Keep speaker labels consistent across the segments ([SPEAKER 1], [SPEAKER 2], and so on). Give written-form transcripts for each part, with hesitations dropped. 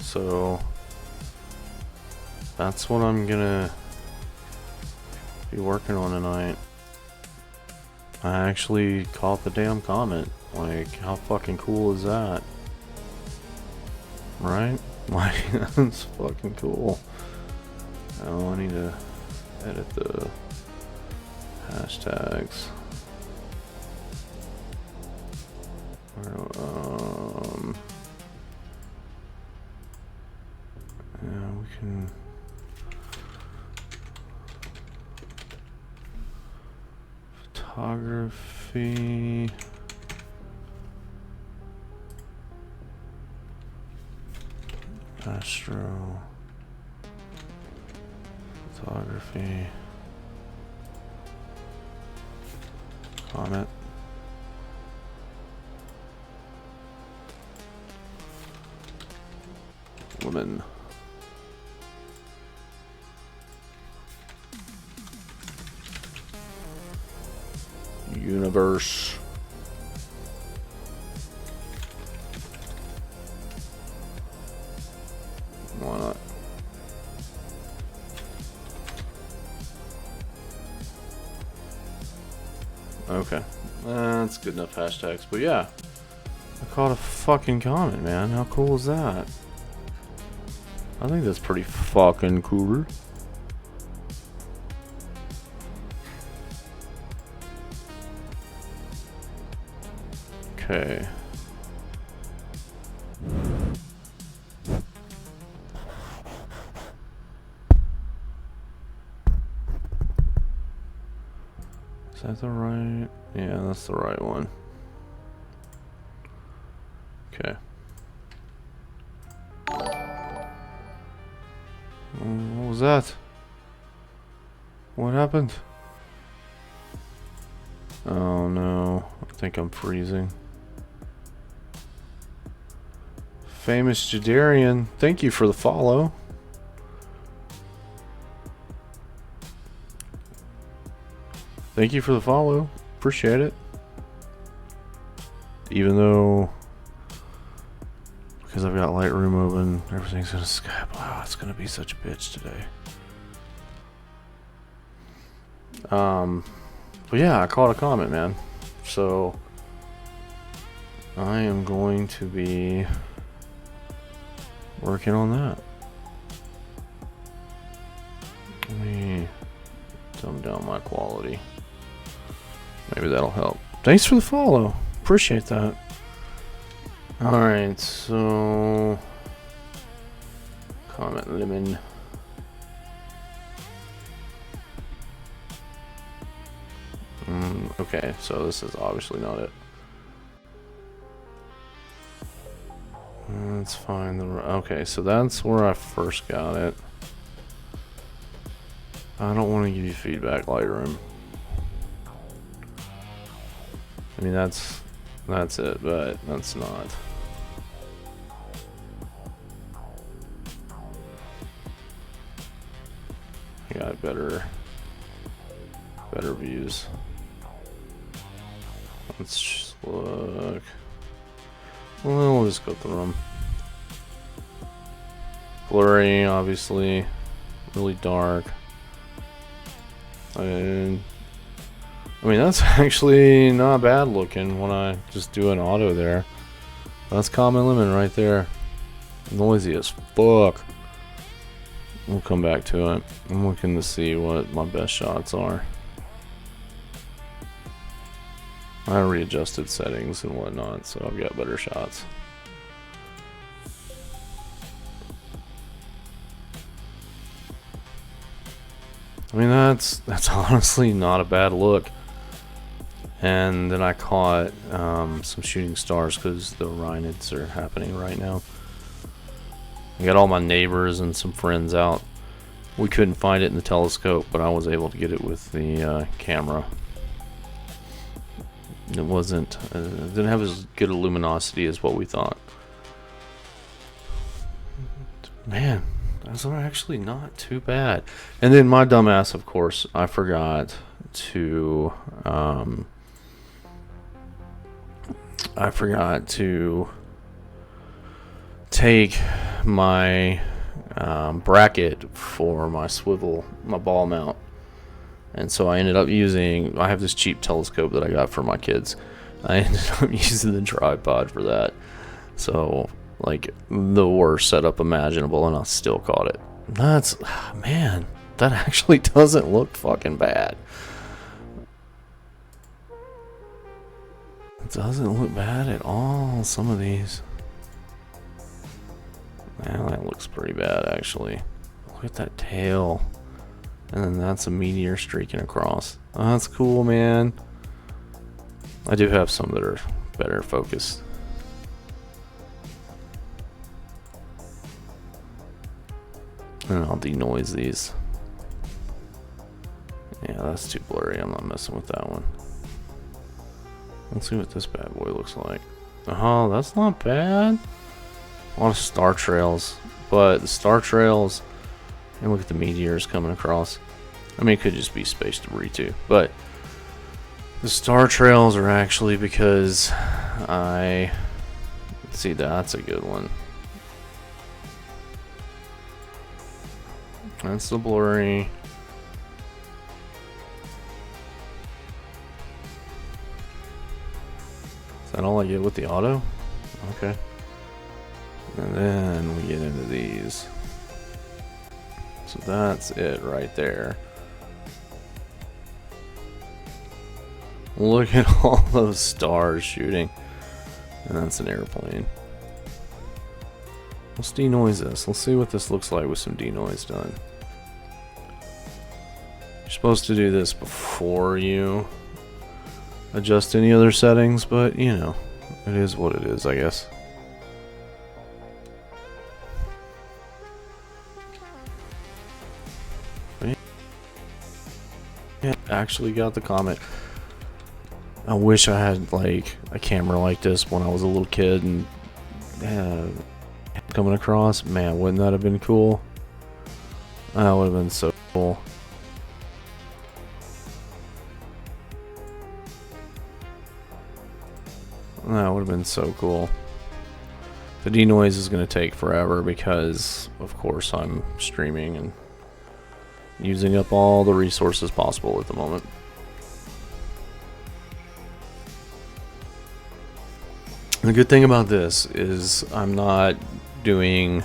[SPEAKER 1] So that's what I'm gonna be working on tonight. I actually caught the damn comet. Like, how fucking cool is that? Right? Like, that's fucking cool. Oh, I need to edit the hashtags. Yeah, we can. Photography. Astro. Photography. Comet. Lemmon. Universe. Why not? Okay, that's good enough hashtags. But yeah, I caught a fucking comet, man. How cool is that? I think that's pretty fucking cool. Okay. Is that the right? Yeah, that's the right one. Okay. What was that? What happened? Oh no, I think I'm freezing. Famous Jadarian, thank you for the follow. Thank you for the follow. Appreciate it. Even though, because I've got Lightroom open, everything's gonna Skype. Wow, it's gonna be such a bitch today. But yeah, I caught a comet, man. So I am going to be working on that. Let me dumb down my quality. Maybe that'll help. Thanks for the follow. Appreciate that. Alright, so Comet Lemmon. Okay, so this is obviously not it. Let's find the... Okay, so that's where I first got it. I don't want to give you feedback, Lightroom. I mean, that's it, but that's not. I got better views. Let's just look. Well, we'll just go through them. Blurry, obviously. Really dark. And I mean, that's actually not bad looking when I just do an auto there. That's Comet Lemmon right there. Noisy as fuck. We'll come back to it. I'm looking to see what my best shots are. I readjusted settings and whatnot, so I've got better shots. I mean, that's honestly not a bad look. And then I caught some shooting stars because the Orionids are happening right now. I got all my neighbors and some friends out. We couldn't find it in the telescope, but I was able to get it with the camera. It wasn't, it didn't have as good a luminosity as what we thought. Man, those are actually not too bad. And then my dumbass, of course, I forgot to take my bracket for my ball mount. And so I ended up using, I have this cheap telescope that I got for my kids. I ended up using the tripod for that. So, like, the worst setup imaginable, and I still caught it. That's, man, that actually doesn't look fucking bad. It doesn't look bad at all, some of these. Man, that looks pretty bad, actually. Look at that tail. And then that's a meteor streaking across. Oh, that's cool, man. I do have some that are better focused. And I'll denoise these. Yeah, that's too blurry. I'm not messing with that one. Let's see what this bad boy looks like. Oh, that's not bad. A lot of star trails. But the star trails... And look at the meteors coming across. I mean, it could just be space debris too. But the star trails are actually because I... See, that's a good one. That's the blurry. Is that all I get with the auto? Okay. And then we get into these. So that's it right there. Look at all those stars shooting. And that's an airplane. Let's denoise this. Let's see what this looks like with some denoise done. You're supposed to do this before you adjust any other settings, but you know, it is what it is, I guess. Yeah, actually got the comet. I wish I had like a camera like this when I was a little kid and coming across. Man, wouldn't that have been cool? That would have been so cool. That would have been so cool. The denoise is going to take forever because, of course, I'm streaming and using up all the resources possible at the moment. The good thing about this is I'm not doing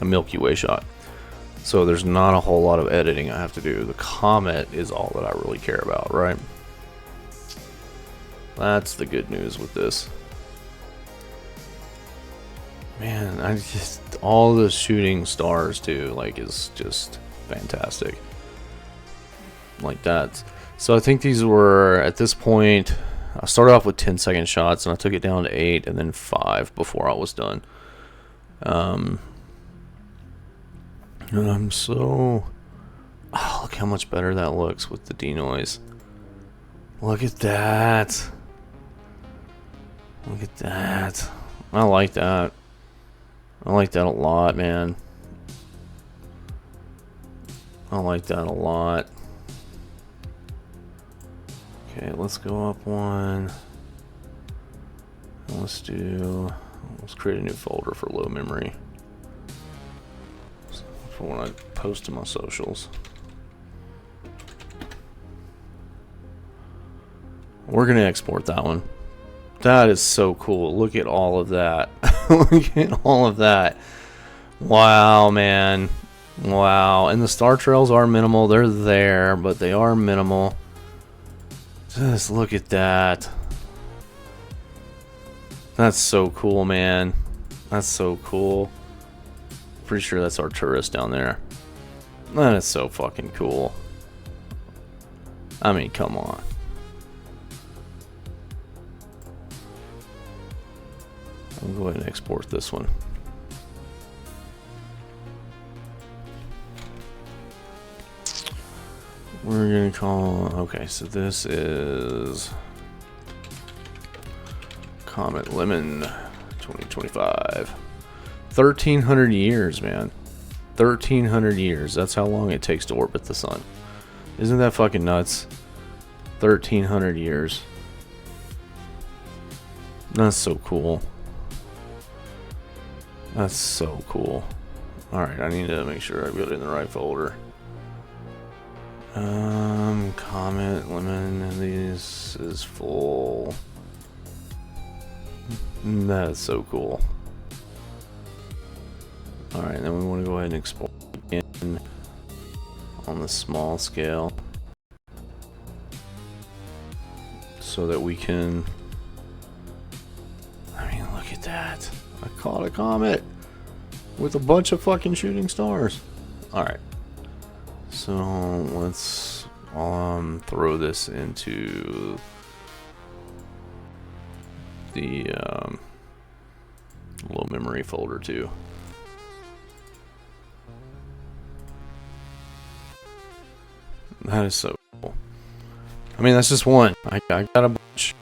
[SPEAKER 1] a Milky Way shot. So there's not a whole lot of editing I have to do. The comet is all that I really care about, right? That's the good news with this. Man, I just, all the shooting stars too, like, is just fantastic. Like that. So I think these were, at this point, I started off with 10-second shots and I took it down to 8 and then 5 before I was done. And I'm so... Oh, look how much better that looks with the denoise. Look at that. Look at that. I like that. I like that a lot, man. I like that a lot. Okay, let's go up one. Let's create a new folder for low memory for when I post to my socials. We're gonna export that one. That is so cool. Look at all of that. Look at all of that. Wow, man. Wow. And the star trails are minimal. They're there, but they are minimal. Just look at that. That's so cool, man. That's so cool. Pretty sure that's our tourist down there. That is so fucking cool. I mean, come on. I'll go ahead and export this one. We're gonna call, okay, so this is Comet Lemmon 2025. 1,300 years, man. 1,300 years. That's how long it takes to orbit the sun. Isn't that fucking nuts? 1,300 years. That's so cool. That's so cool. Alright, I need to make sure I put it in the right folder. Comet, Lemmon, and these is full. That's so cool. Alright, then we want to go ahead and explore again on the small scale so that we can, I mean, look at that. I caught a comet with a bunch of fucking shooting stars. Alright, so let's throw this into the low memory folder too. That is so cool. I mean, that's just one. I got a bunch.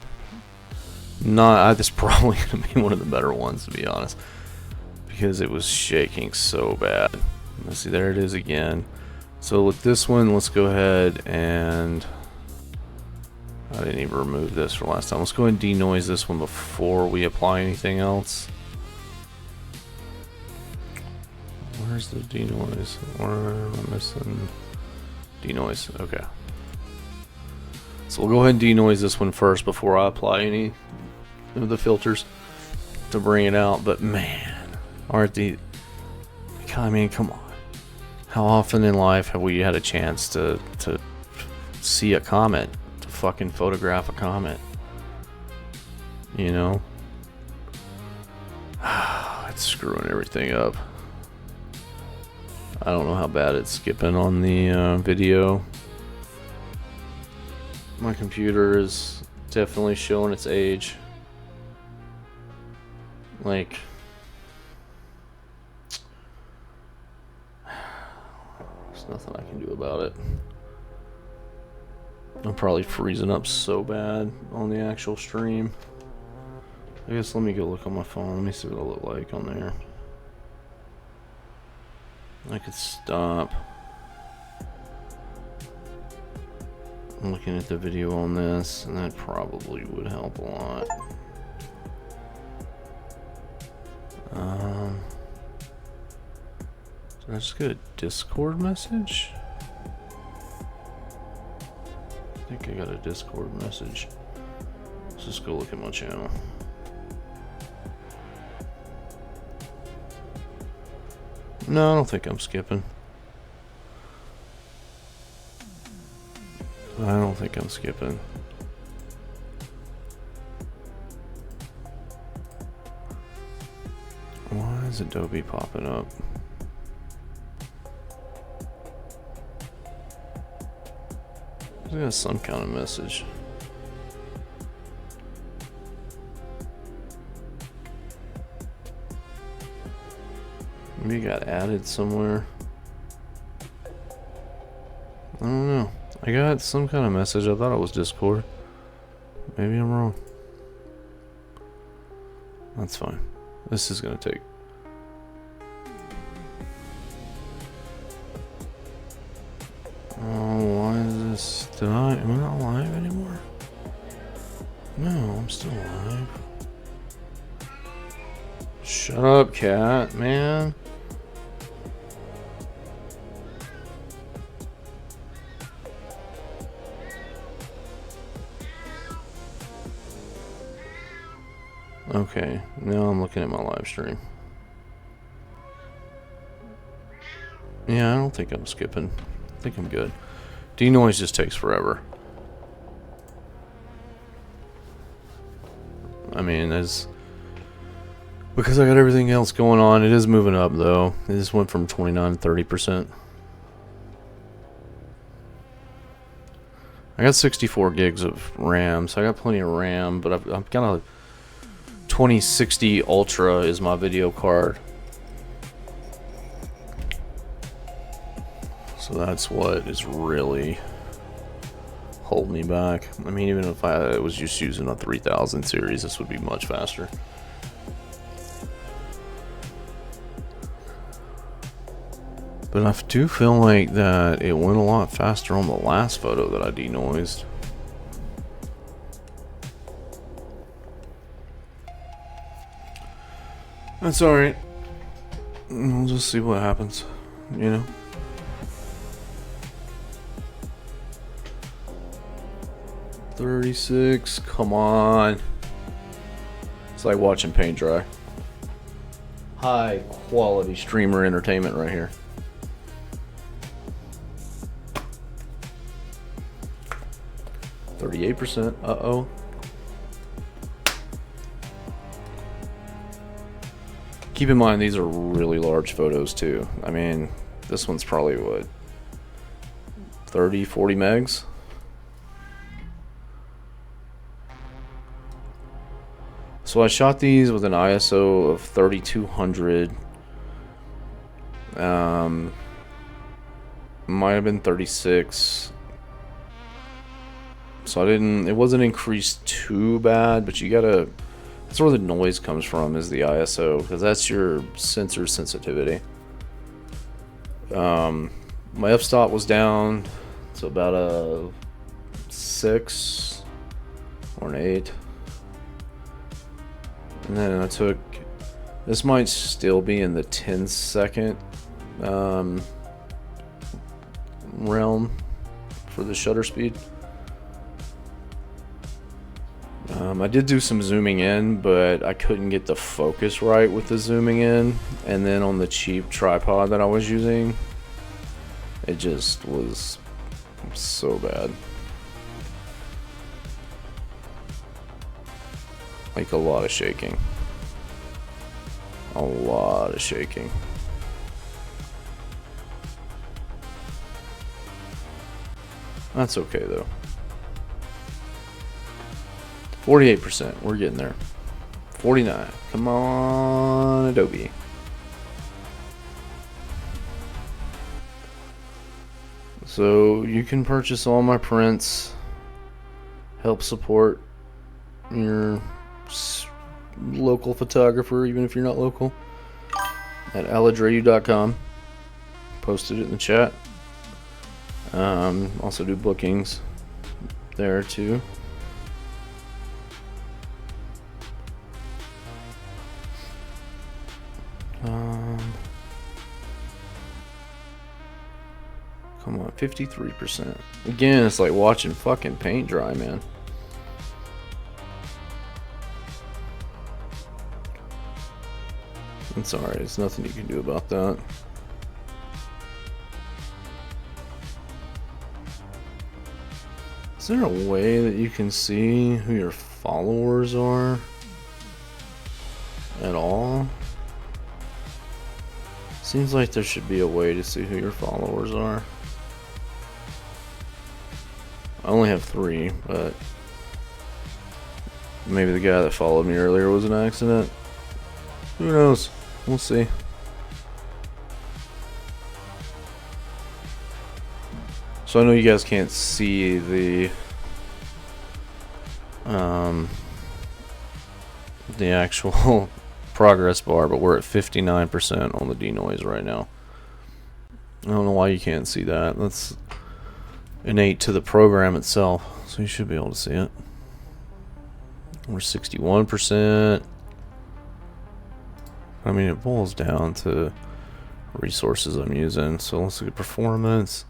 [SPEAKER 1] This is probably gonna be one of the better ones, to be honest, because it was shaking so bad. Let's see, there it is again. So with this one, let's go ahead and I didn't even remove this from last time. Let's go ahead and denoise this one before we apply anything else. Where's the denoise? Where am I missing? Denoise. Okay. So we'll go ahead and denoise this one first before I apply any of the filters to bring it out. But man, I mean, come on. How often in life have we had a chance to see a comet? To fucking photograph a comet? You know? It's screwing everything up. I don't know how bad it's skipping on the video. My computer is definitely showing its age. Like, there's nothing I can do about it. I'm probably freezing up so bad on the actual stream. I guess let me go look on my phone. Let me see what I look like on there. I could stop. I'm looking at the video on this, and that probably would help a lot. Did I just get a Discord message? I think I got a Discord message. Let's just go look at my channel. No, I don't think I'm skipping. I don't think I'm skipping. Why is Adobe popping up? I got some kind of message. Maybe it got added somewhere. I don't know. I got some kind of message. I thought it was Discord. Maybe I'm wrong. That's fine. This is gonna take. Oh, why is this? Am I not live anymore? No, I'm still live. Shut up, cat, man. Okay, now I'm looking at my live stream. Yeah, I don't think I'm skipping. I think I'm good. Denoise just takes forever. I mean, because I got everything else going on, it is moving up though. It just went from 29 to 30%. I got 64 gigs of RAM, so I got plenty of RAM, but I've got a 2060 Ultra is my video card. So that's what is really holding me back. I mean, even if I was just using a 3000 series, this would be much faster. But I do feel like that it went a lot faster on the last photo that I denoised. That's alright. We'll just see what happens, you know? $36, come on. It's like watching paint dry. High quality streamer entertainment right here. %. Uh-oh. Keep in mind, these are really large photos too. I mean, this one's probably what, 30, 40 megs? So I shot these with an ISO of 3200. Might have been 36. So it wasn't increased too bad, but you gotta, that's where the noise comes from, is the ISO, because that's your sensor sensitivity. My f-stop was down to about a 6 or an 8. And then I took, this might still be in the 10-second realm for the shutter speed. I did do some zooming in, but I couldn't get the focus right with the zooming in. And then on the cheap tripod that I was using, it just was so bad. Like a lot of shaking. A lot of shaking. That's okay though. 48%, we're getting there. 49, come on, Adobe. So you can purchase all my prints, help support your local photographer, even if you're not local, at aladreyu.com. Posted it in the chat. Also do bookings there too. Come on, 53%. Again, it's like watching fucking paint dry, man. It's alright, there's nothing you can do about that. Is there a way that you can see who your followers are at all? Seems like there should be a way to see who your followers are. I only have 3, but maybe the guy that followed me earlier was an accident. Who knows? We'll see. So I know you guys can't see the actual progress bar, but we're at 59% on the denoise right now. I don't know why you can't see that. That's innate to the program itself, so you should be able to see it. We're 61%. I mean, it boils down to resources I'm using. So let's look at performance.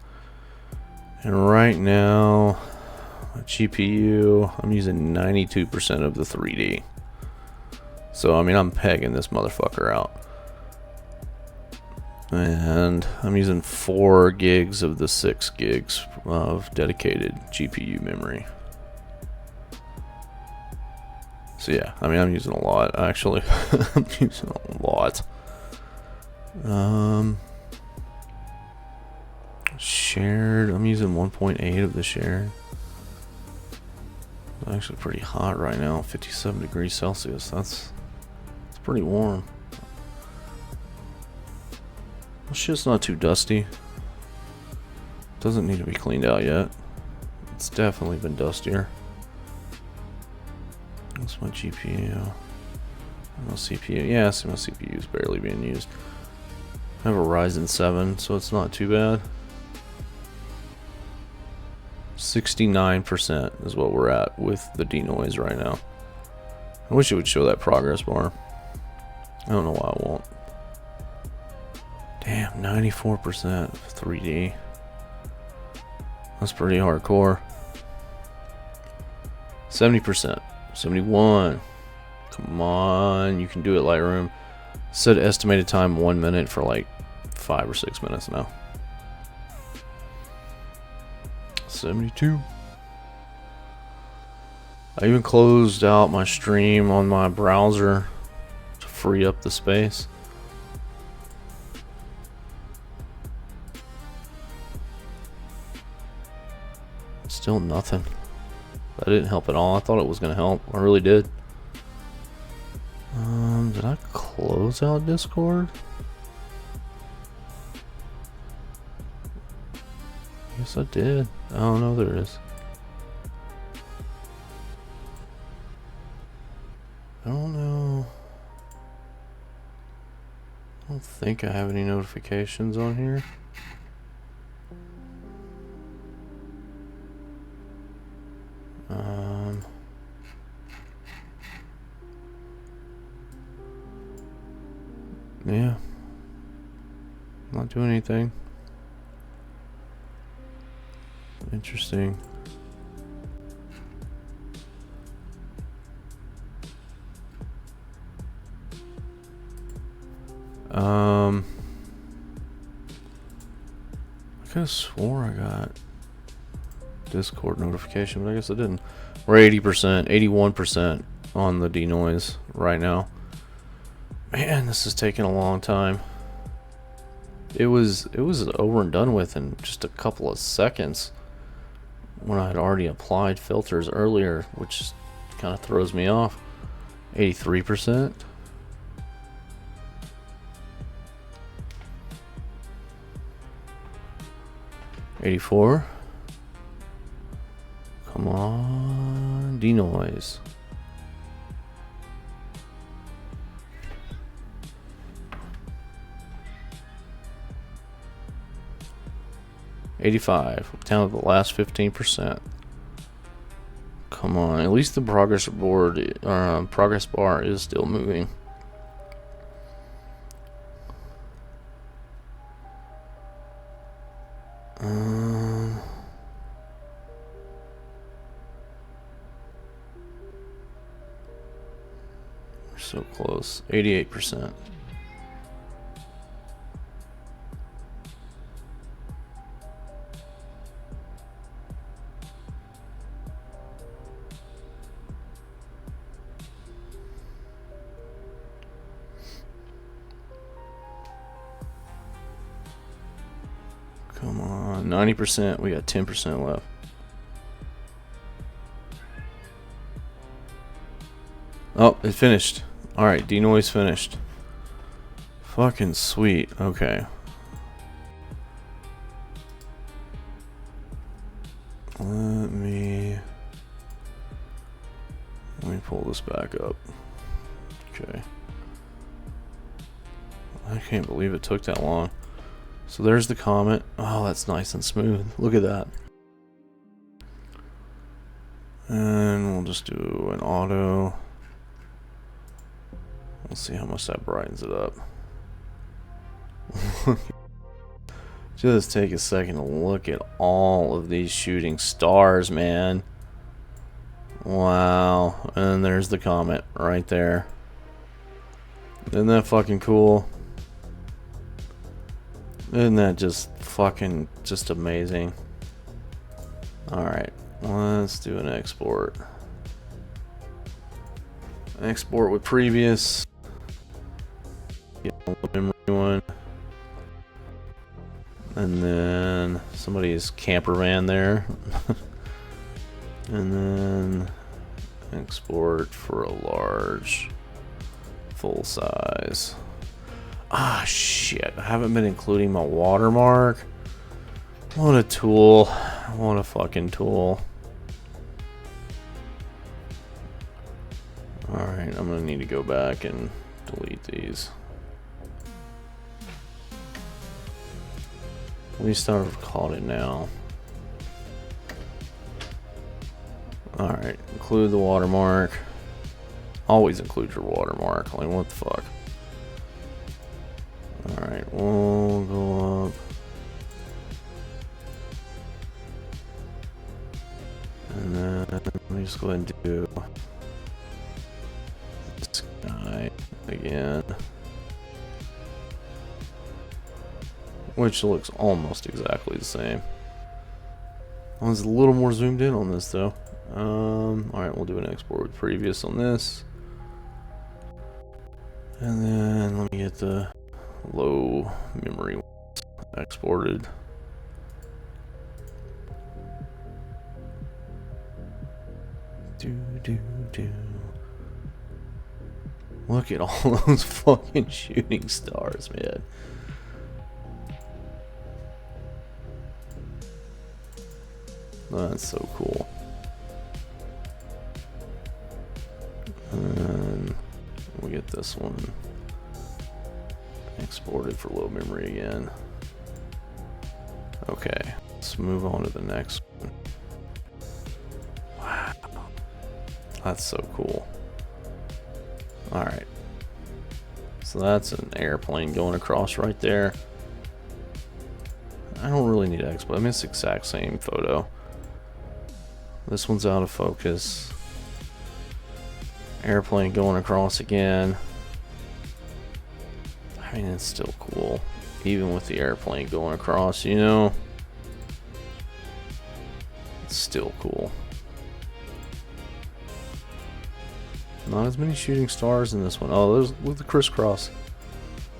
[SPEAKER 1] And right now, GPU, I'm using 92% of the 3D. So, I mean, I'm pegging this motherfucker out. And I'm using 4 gigs of the 6 gigs of dedicated GPU memory. So yeah, I mean, I'm using a lot, actually. I'm using a lot. Shared, I'm using 1.8 of the shared. It's actually pretty hot right now, 57 degrees Celsius. That's pretty warm. Well, shit's not too dusty. Doesn't need to be cleaned out yet. It's definitely been dustier. What's my GPU? No CPU. Yeah, see, my CPU is barely being used. I have a Ryzen 7, so it's not too bad. 69% is what we're at with the denoise right now. I wish it would show that progress bar. I don't know why it won't. Damn, 94% 3D. That's pretty hardcore. 70%. 71. Come on, you can do it, Lightroom. Set estimated time 1 minute for like 5 or 6 minutes now. 72. I even closed out my stream on my browser to free up the space. Still nothing. That didn't help at all. I thought it was gonna help. I really did. Did I close out Discord? Yes, I did. Oh no, there is. I don't know. I don't think I have any notifications on here. Yeah. Not doing anything. Interesting. I could have swore I got Discord notification, but I guess I didn't. We're 80%, 81% on the denoise right now. Man, this is taking a long time. It was over and done with in just a couple of seconds when I had already applied filters earlier, which kind of throws me off. 83%. $84. Come on, denoise. $85. Down to the last 15%. Come on, at least the progress board, progress bar is still moving. We're so close. 88%. Come on, 90%. We got 10% left. Oh, it finished. Alright, denoise finished. Fucking sweet. Okay. Let me pull this back up. Okay. I can't believe it took that long. So there's the comet. Oh, that's nice and smooth. Look at that. And we'll just do an auto. Let's see how much that brightens it up. Just take a second to look at all of these shooting stars, man. Wow. And there's the comet right there. Isn't that fucking cool? Isn't that just fucking just amazing? Alright, let's do an export. Export with previous. Get the memory one. And then somebody's camper van there. And then export for a large full size. Ah, shit. I haven't been including my watermark. What a tool. What a fucking tool. Alright, I'm gonna need to go back and delete these. At least I've caught it now. Alright, include the watermark. Always include your watermark. Like, what the fuck? Alright, we'll just go ahead and do this guy again, which looks almost exactly the same. I was a little more zoomed in on this though. Alright, we'll do an export with previous on this. And then let me get the low memory exported. Look at all those fucking shooting stars, man. That's so cool. And then we'll get this one exported for low memory again. Okay, let's move on to the next one. Wow, that's so cool. Alright, so that's an airplane going across right there. I don't really need to export. I mean, it's the exact same photo. This one's out of focus. Airplane going across again. I mean, it's still cool. Even with the airplane going across, you know? It's still cool. Not as many shooting stars in this one. Oh, there's with the crisscross.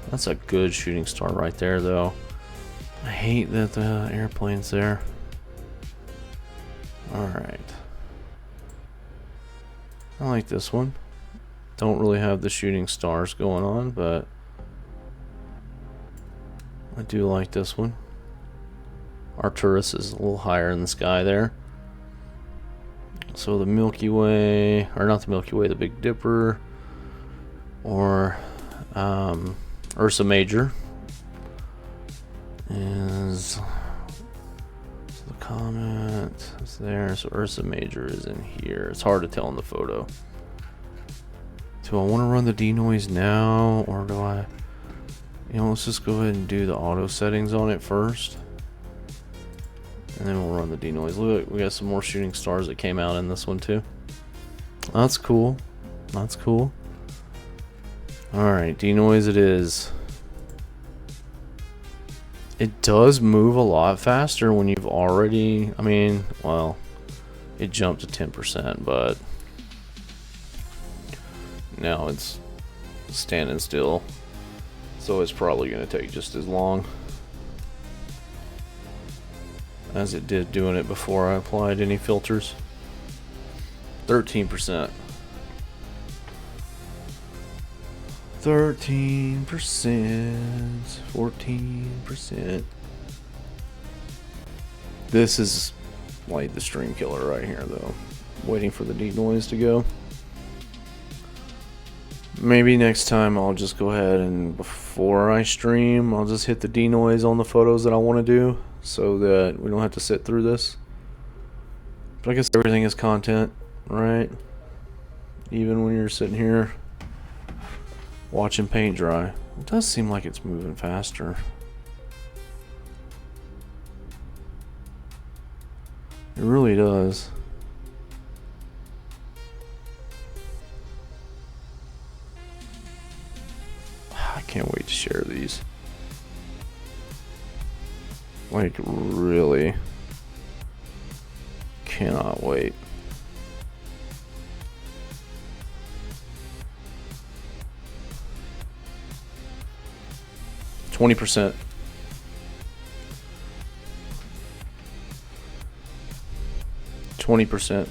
[SPEAKER 1] That's a good shooting star right there, though. I hate that the airplane's there. Alright. I like this one. Don't really have the shooting stars going on, but I do like this one. Arcturus is a little higher in the sky there. So the Milky Way, or not the Milky Way, the Big Dipper, or Ursa Major is the comet is there. So Ursa Major is in here. It's hard to tell in the photo. Do I want to run the denoise now, or do I? You know, let's just go ahead and do the auto settings on it first. And then we'll run the denoise. Look, we got some more shooting stars that came out in this one too. That's cool. That's cool. Alright, denoise it is. It does move a lot faster when you've already... I mean, well, it jumped to 10%, but... now it's standing still. So it's probably going to take just as long as it did doing it before I applied any filters. 13%. 13%. 14%. This is like the stream killer right here, though. Waiting for the denoise to go. Maybe next time I'll just go ahead and before I stream, I'll just hit the denoise on the photos that I want to do, so that we don't have to sit through this. But I guess everything is content, right? Even when you're sitting here watching paint dry. It does seem like it's moving faster. It really does. I can't wait to share these. Like, really cannot wait. %. 20%.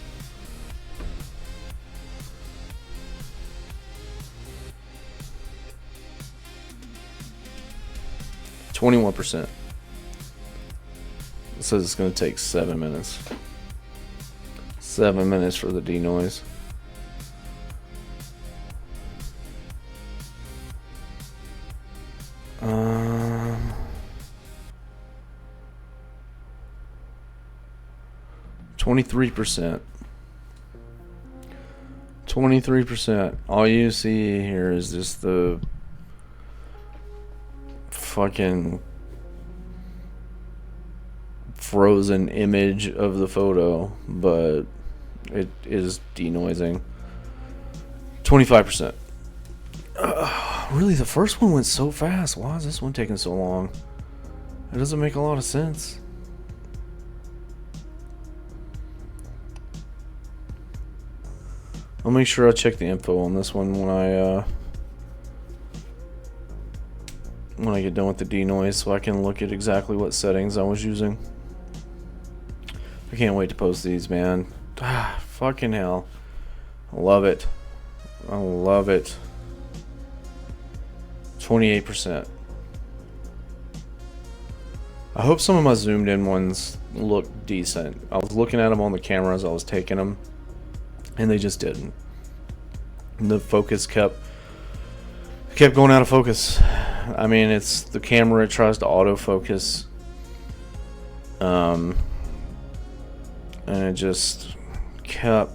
[SPEAKER 1] 21%. It says it's going to take 7 minutes. 7 minutes for the denoise. Um, 23%. 23%. All you see here is just the fucking frozen image of the photo, but It is denoising. 25%. Really, the first one went so fast. Why is this one taking so long? It doesn't make a lot of sense. I'll make sure I check the info on this one when I get done with the denoise, so I can look at exactly what settings I was using. I can't wait to post these, man. Ah, fucking hell. I love it. I love it. 28%. I hope some of my zoomed in ones look decent. I was looking at them on the camera as I was taking them, and they just didn't. And the focus kept going out of focus. I mean, it's the camera, it tries to autofocus. And it just kept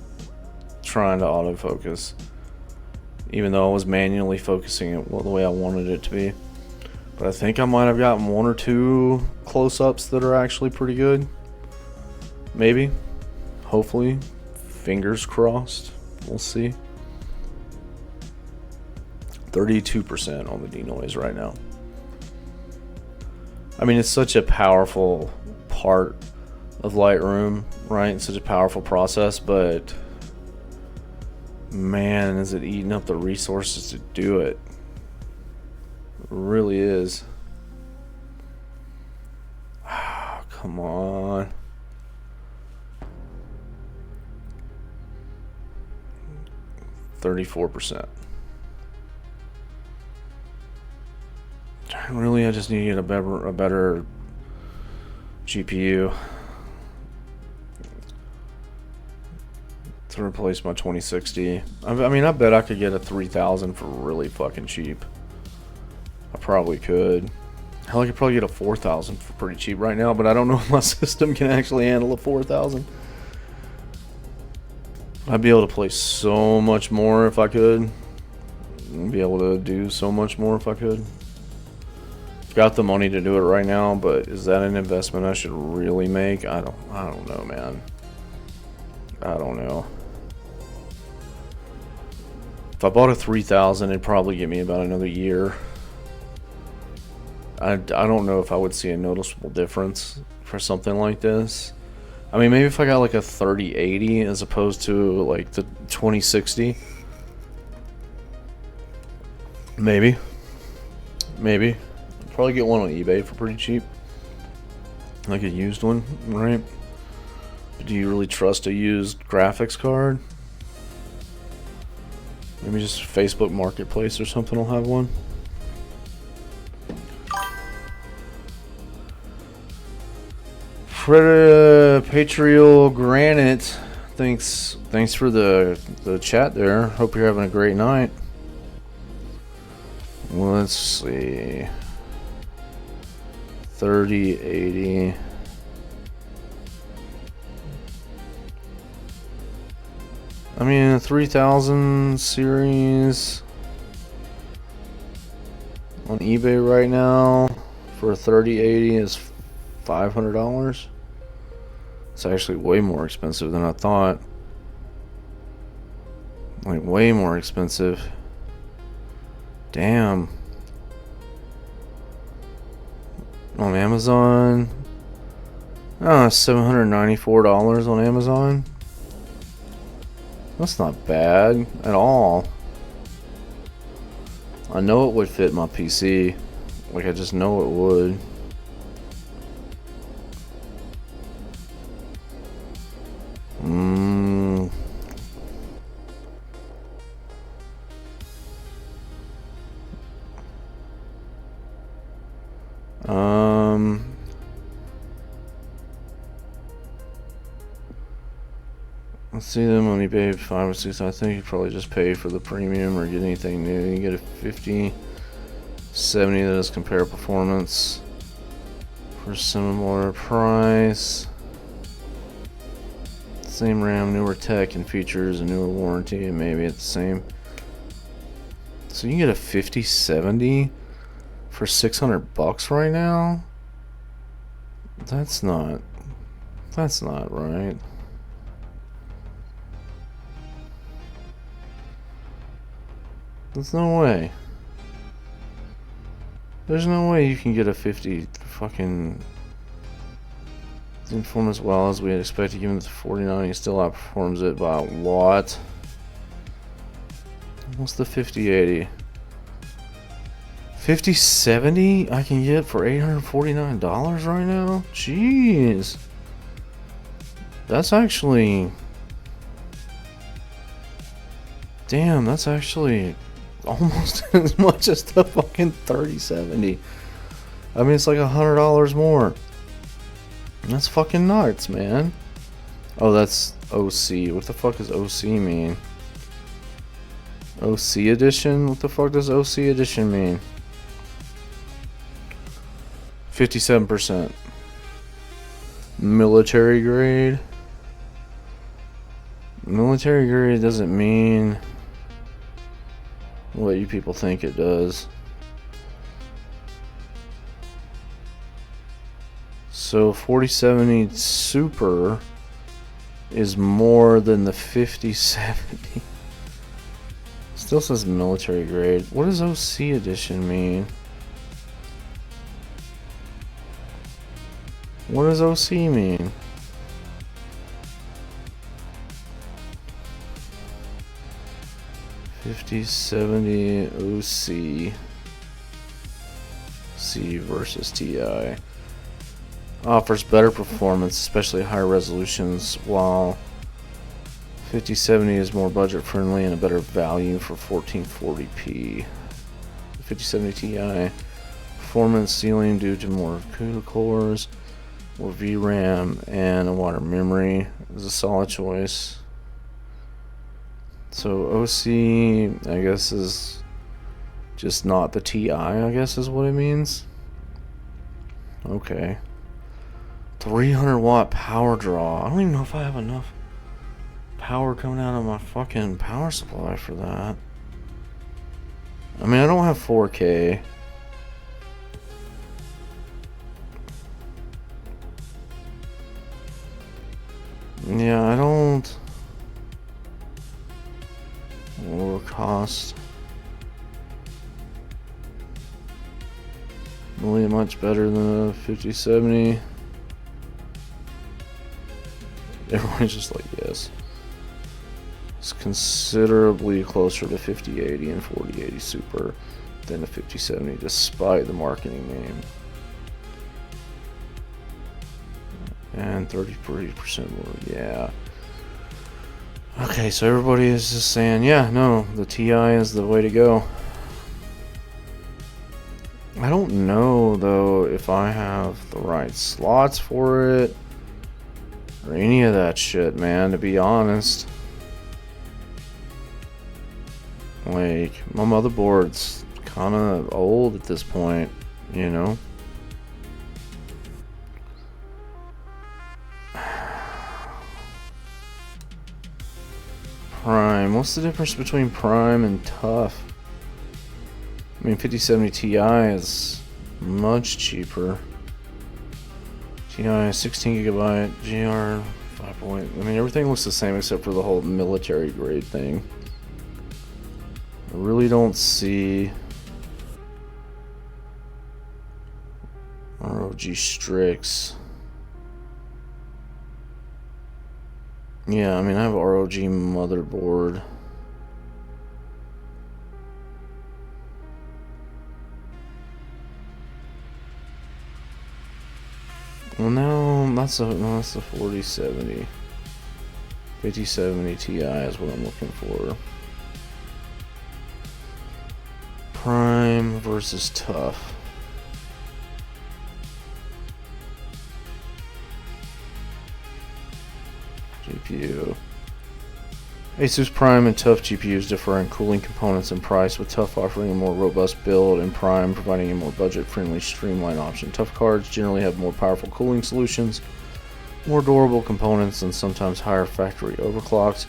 [SPEAKER 1] trying to autofocus, even though I was manually focusing it the way I wanted it to be. But I think I might have gotten one or two close-ups that are actually pretty good. Maybe. Hopefully. Fingers crossed. We'll see. 32% on the denoise right now. I mean, it's such a powerful part of Lightroom, right? It's such a powerful process, but man, is it eating up the resources to do it. It really is. Oh, come on. %. Really, I just need to get a better GPU to replace my 2060. I mean, I bet I could get a 3000 for really fucking cheap. I probably could. Hell, I could probably get a 4000 for pretty cheap right now, but I don't know if my system can actually handle a 4000. I'd be able to play so much more if I could. I'd be able to do so much more if I could. Got the money to do it right now, but is that an investment I should really make? I don't know, man. I don't know. If I bought a 3000, it'd probably get me about another year. I don't know if I would see a noticeable difference for something like this. I mean, maybe if I got like a 3080 as opposed to like the 2060. Maybe. Probably get one on eBay for pretty cheap. Like a used one, right? But do you really trust a used graphics card? Maybe just Facebook Marketplace or something will have one. Patrial Granite, thanks for the chat there. Hope you're having a great night. Let's see. 3080. I mean, a 3000 series on eBay right now for a 3080 is $500. It's actually way more expensive than I thought. Like, way more expensive. Damn. On Amazon. $794 on Amazon. That's not bad at all. I know it would fit my PC. Like, I just know it would. Let's see them on eBay 5 or 6. I think you probably just pay for the premium or get anything new. You get a 5070 that has compare performance for similar price. Same RAM, newer tech and features, a newer warranty, and maybe it's the same. So you can get a 5070 for $600 right now? That's not right. There's no way. There's no way you can get a 50 fucking didn't perform as well as we had expected. Given the 49, he still outperforms it by a lot. What's the 5080? 5070 I can get for $849 right now? Jeez. That's actually... Damn, that's actually almost as much as the fucking 3070. I mean, it's like $100 more. That's fucking nuts, man. Oh, that's OC. What the fuck does OC mean? OC edition? What the fuck does OC edition mean? 57%. Military grade? Military grade doesn't mean what you people think it does. So 4070 Super is more than the 5070. Still says military grade. What does OC edition mean? What does OC mean? $5070 OC C versus TI. Offers better performance, especially higher resolutions, while 5070 is more budget friendly and a better value for 1440p. 5070 Ti performance ceiling due to more CUDA cores, more VRAM, and a wider memory is a solid choice. So OC, I guess, is just not the TI, I guess is what it means. Okay. 300 watt power draw. I don't even know if I have enough power coming out of my fucking power supply for that. I mean, I don't have 4K. Yeah, I don't. Lower cost. Really much better than a 5070. Everyone's just like, yes. It's considerably closer to 5080 and 4080 Super than a 5070, despite the marketing name. And 30% more, yeah. Okay, so everybody is just saying, yeah, no, the TI is the way to go. I don't know, though, if I have the right slots for it. Or any of that shit, man, to be honest. Like, my motherboard's kind of old at this point, you know? Prime. What's the difference between Prime and Tough? I mean, 5070 Ti is much cheaper. Ti 16 gigabyte, GR 5. I mean, everything looks the same except for the whole military grade thing. I really don't see ROG Strix. Yeah, I mean, I have ROG motherboard. Well, no, that's the 4070. 5070 Ti is what I'm looking for. Prime versus Tough. GPU. Asus Prime and Tough GPUs differ in cooling components and price, with Tough offering a more robust build and Prime providing a more budget-friendly, streamlined option. Tough cards generally have more powerful cooling solutions, more durable components, and sometimes higher factory overclocks,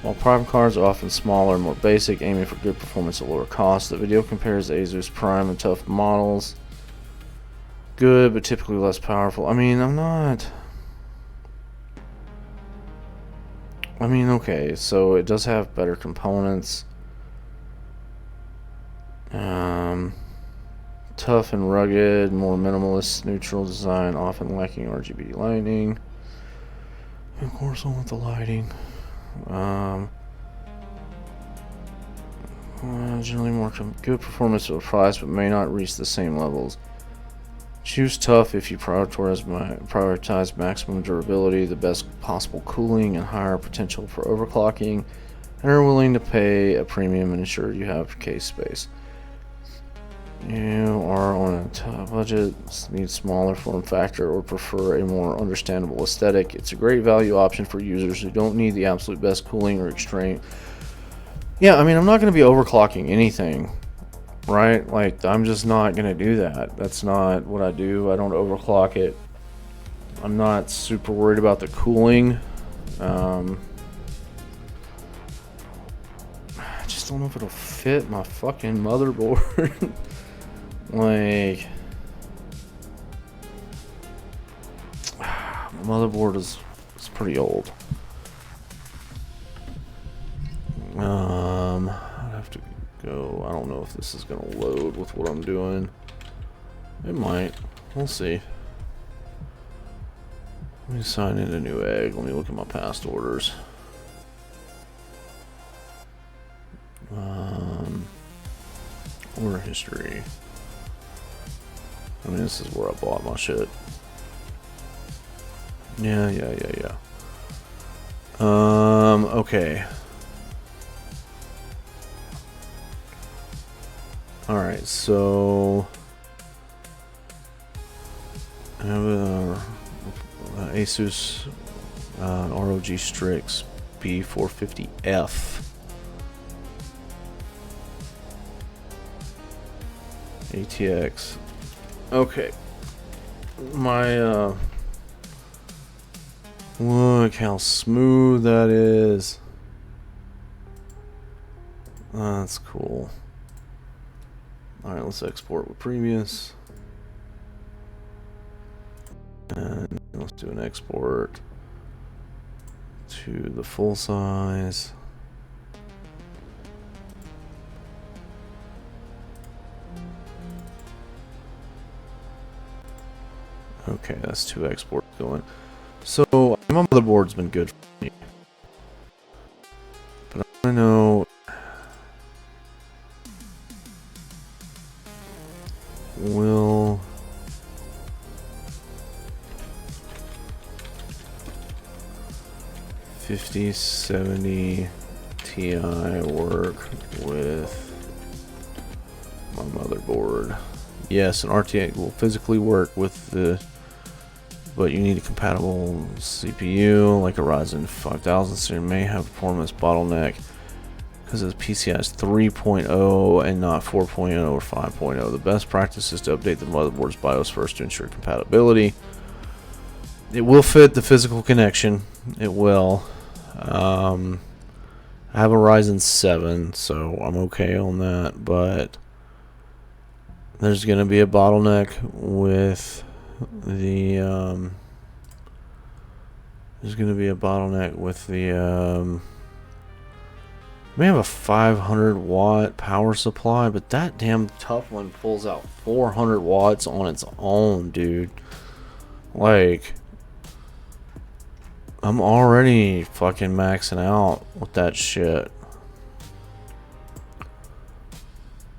[SPEAKER 1] while Prime cards are often smaller and more basic, aiming for good performance at lower cost. The video compares Asus Prime and Tough models. Good, but typically less powerful. I mean, okay, so it does have better components. Tough and rugged, more minimalist, neutral design, often lacking RGB lighting. Of course, I want the lighting. Generally more good performance at a price, but may not reach the same levels. Choose tough if you prioritize maximum durability, the best possible cooling, and higher potential for overclocking, and are willing to pay a premium and ensure you have case space. You are on a tough budget, need smaller form factor, or prefer a more understandable aesthetic. It's a great value option for users who don't need the absolute best cooling or extreme. Yeah, I mean, I'm not going to be overclocking anything, right? Like, I'm just not going to do that. That's not what I do. I don't overclock it. I'm not super worried about the cooling. I just don't know if it'll fit my fucking motherboard. Like, my motherboard is pretty old. I'd have to go. I don't know if this is gonna load with what I'm doing. It might. We'll see. Let me sign in a new egg. Let me look at my past orders. Order history. I mean, this is where I bought my shit. Yeah. Okay. Alright, so I have a Asus ROG Strix B450F ATX. Okay, my look how smooth that is. That's cool. Alright, let's export with previous. And let's do an export to the full size. Okay, that's 2 exports going. So, my motherboard's been good for me. But I want to know... Will... $5070 Ti work with my motherboard? Yes, an RTX will physically work with the... But you need a compatible CPU, like a Ryzen 5000, so you may have performance bottleneck because the PCI is 3.0 and not 4.0 or 5.0. The best practice is to update the motherboard's BIOS first to ensure compatibility. It will fit the physical connection. It will. I have a Ryzen 7, so I'm okay on that, but there's going to be a bottleneck with the we have a 500 watt power supply, but that damn tough one pulls out 400 watts on its own, dude. Like, I'm already fucking maxing out with that shit.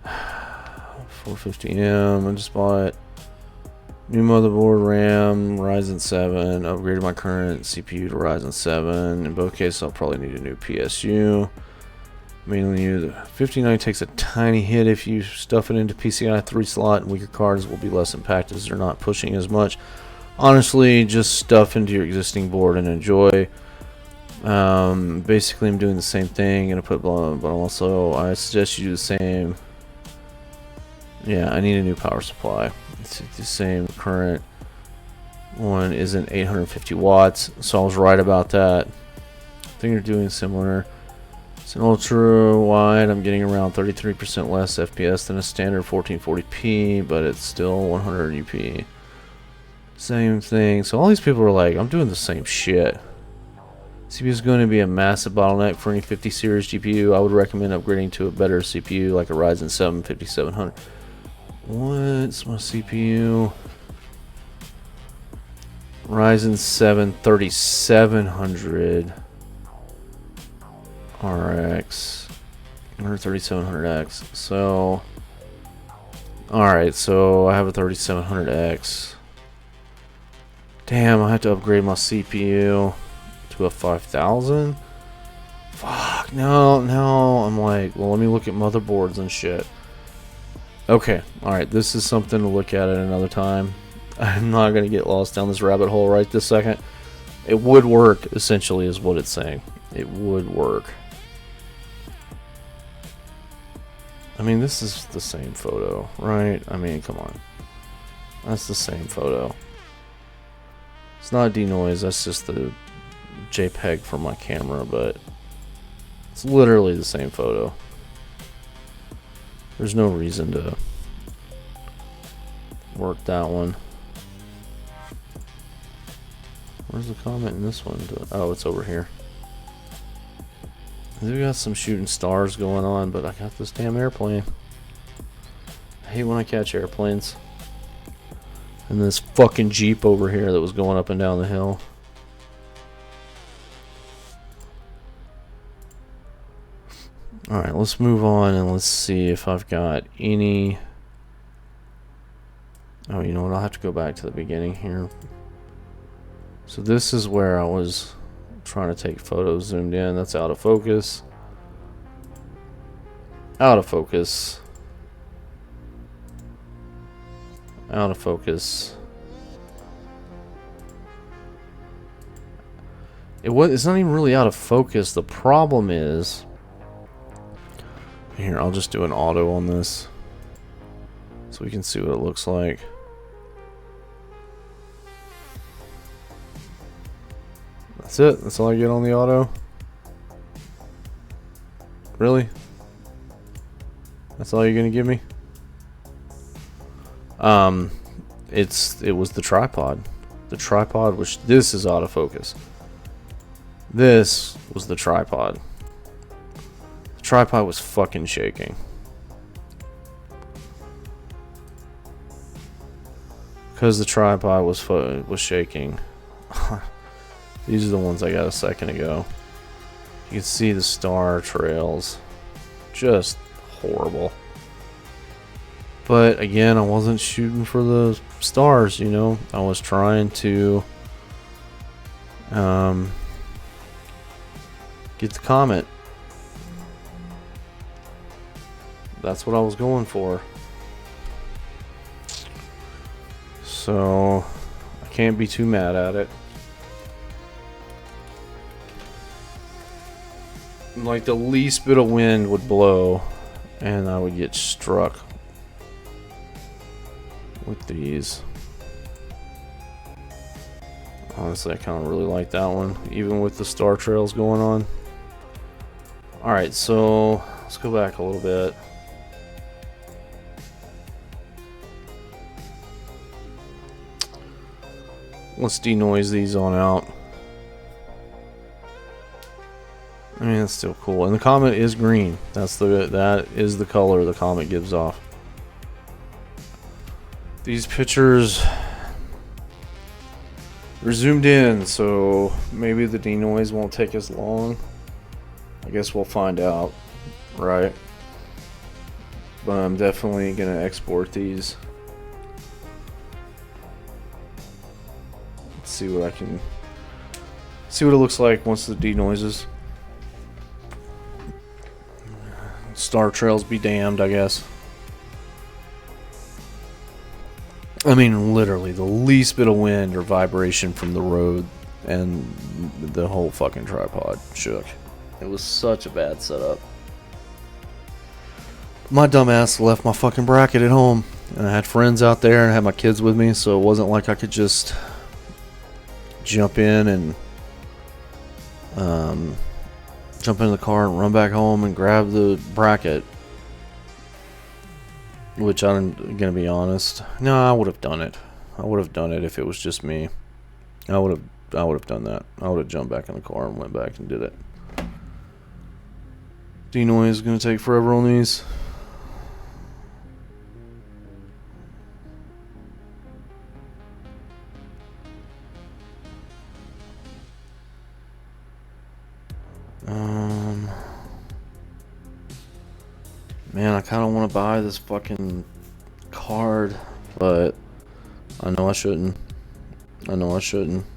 [SPEAKER 1] 450M, I just bought new motherboard, RAM, Ryzen 7, upgraded my current CPU to Ryzen 7. In both cases, I'll probably need a new PSU. Mainly the 59 takes a tiny hit if you stuff it into PCI 3 slot, and weaker cards will be less impacted as they're not pushing as much. Honestly, just stuff into your existing board and enjoy. Basically, I'm doing the same thing, gonna put, but also I suggest you do the same. Yeah, I need a new power supply. It's the same. Current one isn't 850 watts, so I was right about that. I think you're doing similar. It's an ultra wide. I'm getting around 33% less FPS than a standard 1440p, but it's still 100 UP. Same thing. So all these people are like, I'm doing the same shit. CPU is going to be a massive bottleneck for any 50 series GPU. I would recommend upgrading to a better CPU like a Ryzen 7 5700. What's my CPU? Ryzen 7 3700 RX or 3700X. So, alright, so I have a 3700X. Damn, I have to upgrade my CPU to a 5000. Fuck, no. I'm like, well, let me look at motherboards and shit. Okay, alright, this is something to look at another time. I'm not going to get lost down this rabbit hole right this second. It would work, essentially, is what it's saying. It would work. I mean, this is the same photo, right? I mean, come on. That's the same photo. It's not denoise, that's just the JPEG from my camera, but it's literally the same photo. There's no reason to work that one. Where's the comment in this one? Oh, it's over here. We got some shooting stars going on, but I got this damn airplane. I hate when I catch airplanes. And this fucking Jeep over here that was going up and down the hill. Alright, let's move on and let's see if I've got any... Oh, you know what? I'll have to go back to the beginning here. So this is where I was trying to take photos zoomed in. That's out of focus. Out of focus. Out of focus. It's not even really out of focus. The problem is... Here, I'll just do an auto on this. So we can see what it looks like. That's it. That's all I get on the auto. Really? That's all you're gonna give me? It was the tripod. The tripod, which this is autofocus. This was the tripod. The tripod was fucking shaking. Because the tripod was shaking. These are the ones I got a second ago. You can see the star trails. Just horrible. But again, I wasn't shooting for the stars, you know. I was trying to get the comet. That's what I was going for. So I can't be too mad at it. Like the least bit of wind would blow and I would get struck with these. Honestly, I kind of really like that one, even with the star trails going on. Alright, so let's go back a little bit. Let's denoise these on out. I mean, it's still cool. And the comet is green. That is the color the comet gives off. These pictures are zoomed in, so maybe the denoise won't take as long. I guess we'll find out, right? But I'm definitely gonna export these. Let's see what I can see what it looks like once the denoises. Star trails be damned, I guess. I mean, literally, the least bit of wind or vibration from the road, and the whole fucking tripod shook. It was such a bad setup. My dumbass left my fucking bracket at home, and I had friends out there, and I had my kids with me, so it wasn't like I could just jump in and jump into the car and run back home and grab the bracket. Which I'm gonna be honest. No, I would have done it. I would have done it if it was just me. I would have done that. I would have jumped back in the car and went back and did it. Denoise is gonna take forever on these. Man, I kind of want to buy this fucking card, but I know I shouldn't. I know I shouldn't.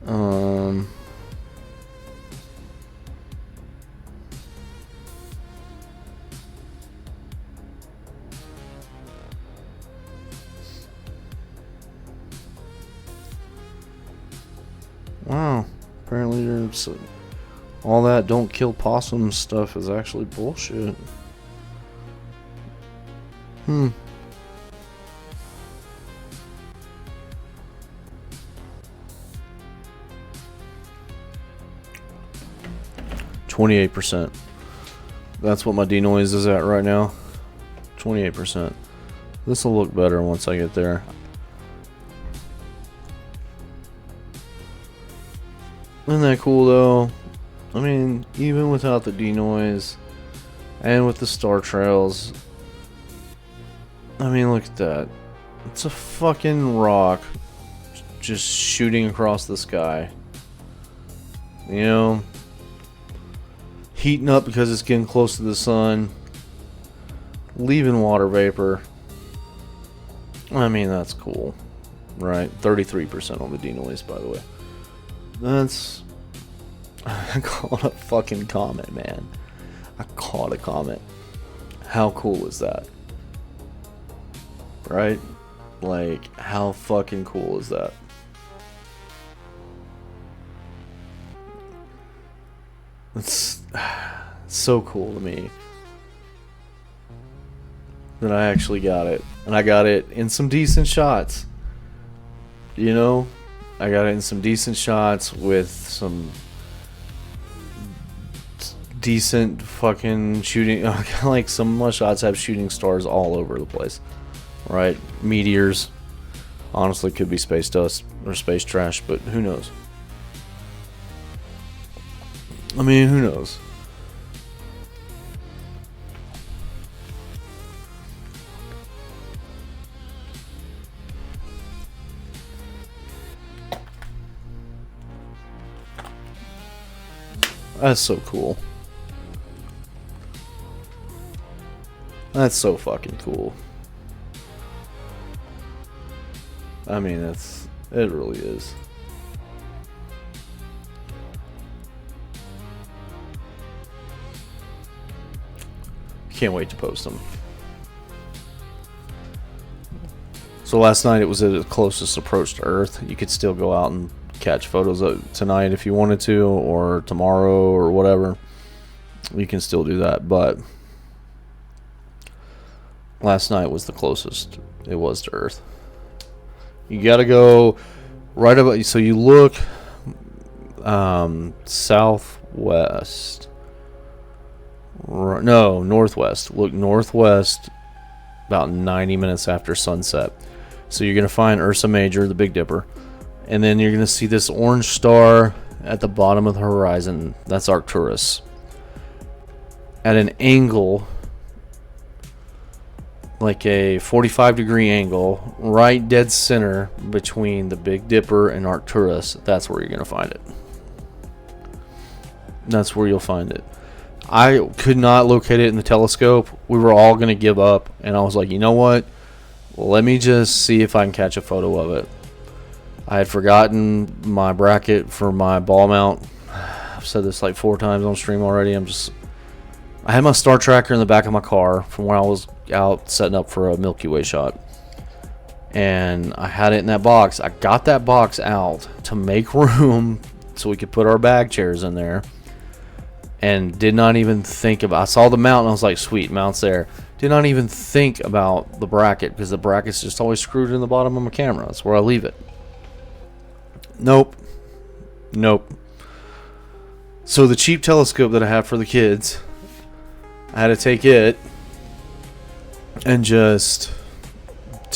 [SPEAKER 1] Um, wow. Apparently there's all that don't kill possums stuff is actually bullshit. Hmm. 28%. That's what my denoise is at right now. 28%. This will look better once I get there. Isn't that cool though? I mean, even without the denoise and with the star trails, I mean, look at that. It's a fucking rock just shooting across the sky. You know? Heating up because it's getting close to the sun. Leaving water vapor. I mean, that's cool. Right? 33% on the denoise, by the way. That's... I caught a fucking comet, man. I caught a comet. How cool is that? Right? Like, how fucking cool is that? It's so cool to me that I actually got it. And I got it in some decent shots. You know? I got it in some decent shots with some decent fucking shooting. Like, some of my shots have shooting stars all over the place. Right? Meteors. Honestly, could be space dust or space trash, but who knows? I mean, who knows? That's so cool. That's so fucking cool. I mean, it really is. Can't wait to post them. So last night it was at its closest approach to Earth. You could still go out and catch photos of tonight if you wanted to, or tomorrow, or whatever. You can still do that, but last night was the closest it was to Earth. You gotta go right about, so you look southwest. No, northwest. Look northwest about 90 minutes after sunset. So you're going to find Ursa Major, the Big Dipper. And then you're going to see this orange star at the bottom of the horizon. That's Arcturus. At an angle, like a 45-degree angle, right dead center between the Big Dipper and Arcturus. That's where you're going to find it. That's where you'll find it. I could not locate it in the telescope. We were all going to give up. And I was like, you know what? Let me just see if I can catch a photo of it. I had forgotten my bracket for my ball mount. I've said this like 4 times on stream already. I had my star tracker in the back of my car from when I was out setting up for a Milky Way shot. And I had it in that box. I got that box out to make room so we could put our bag chairs in there. And did not even think about, I saw the mount and I was like, sweet, mount's there. Did not even think about the bracket because the bracket's just always screwed in the bottom of my camera. That's where I leave it. Nope. So the cheap telescope that I have for the kids, I had to take it and just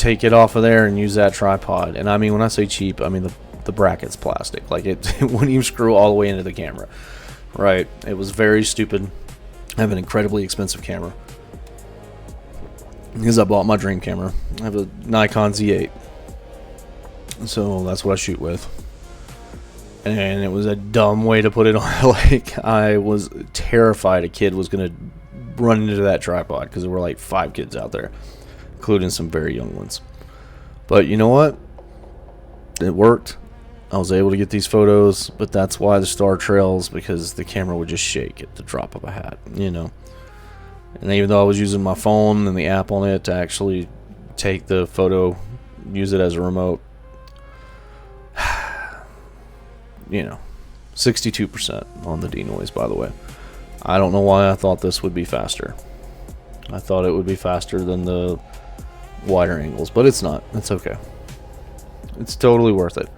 [SPEAKER 1] take it off of there and use that tripod. And I mean, when I say cheap, I mean the bracket's plastic. Like it wouldn't even screw all the way into the camera. Right? It was very stupid. I have an incredibly expensive camera because I bought my dream camera. I have a Nikon Z8, so that's what I shoot with. And it was a dumb way to put it on. Like, I was terrified a kid was gonna run into that tripod because there were like 5 kids out there, including some very young ones. But you know what? It worked. I was able to get these photos, but that's why the star trails, because the camera would just shake at the drop of a hat, you know. And even though I was using my phone and the app on it to actually take the photo, use it as a remote, you know, 62% on the denoise, by the way. I don't know why I thought this would be faster. I thought it would be faster than the wider angles, but it's not. It's okay. It's totally worth it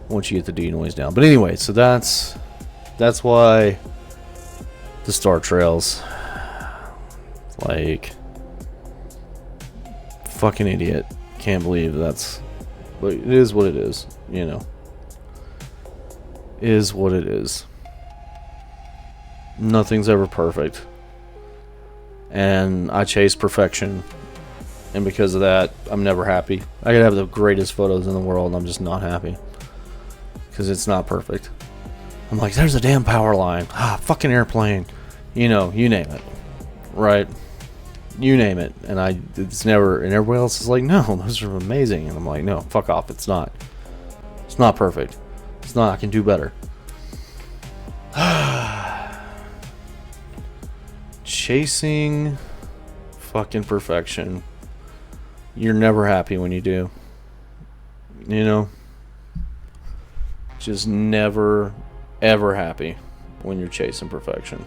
[SPEAKER 1] once you get the denoise down. But anyway, so that's why the star trails, like, fucking idiot. Can't believe that's, but it is what it is, you know. Is what it is. Nothing's ever perfect, and I chase perfection, and because of that, I'm never happy. I could have the greatest photos in the world, and I'm just not happy because it's not perfect. I'm like, there's a damn power line, fucking airplane, you know, you name it, right? You name it, and it's never, and everybody else is like, no, those are amazing, and I'm like, no, fuck off, it's not perfect, it's not, I can do better. Chasing fucking perfection, you're never happy when you do, you know, just never ever happy when you're chasing perfection.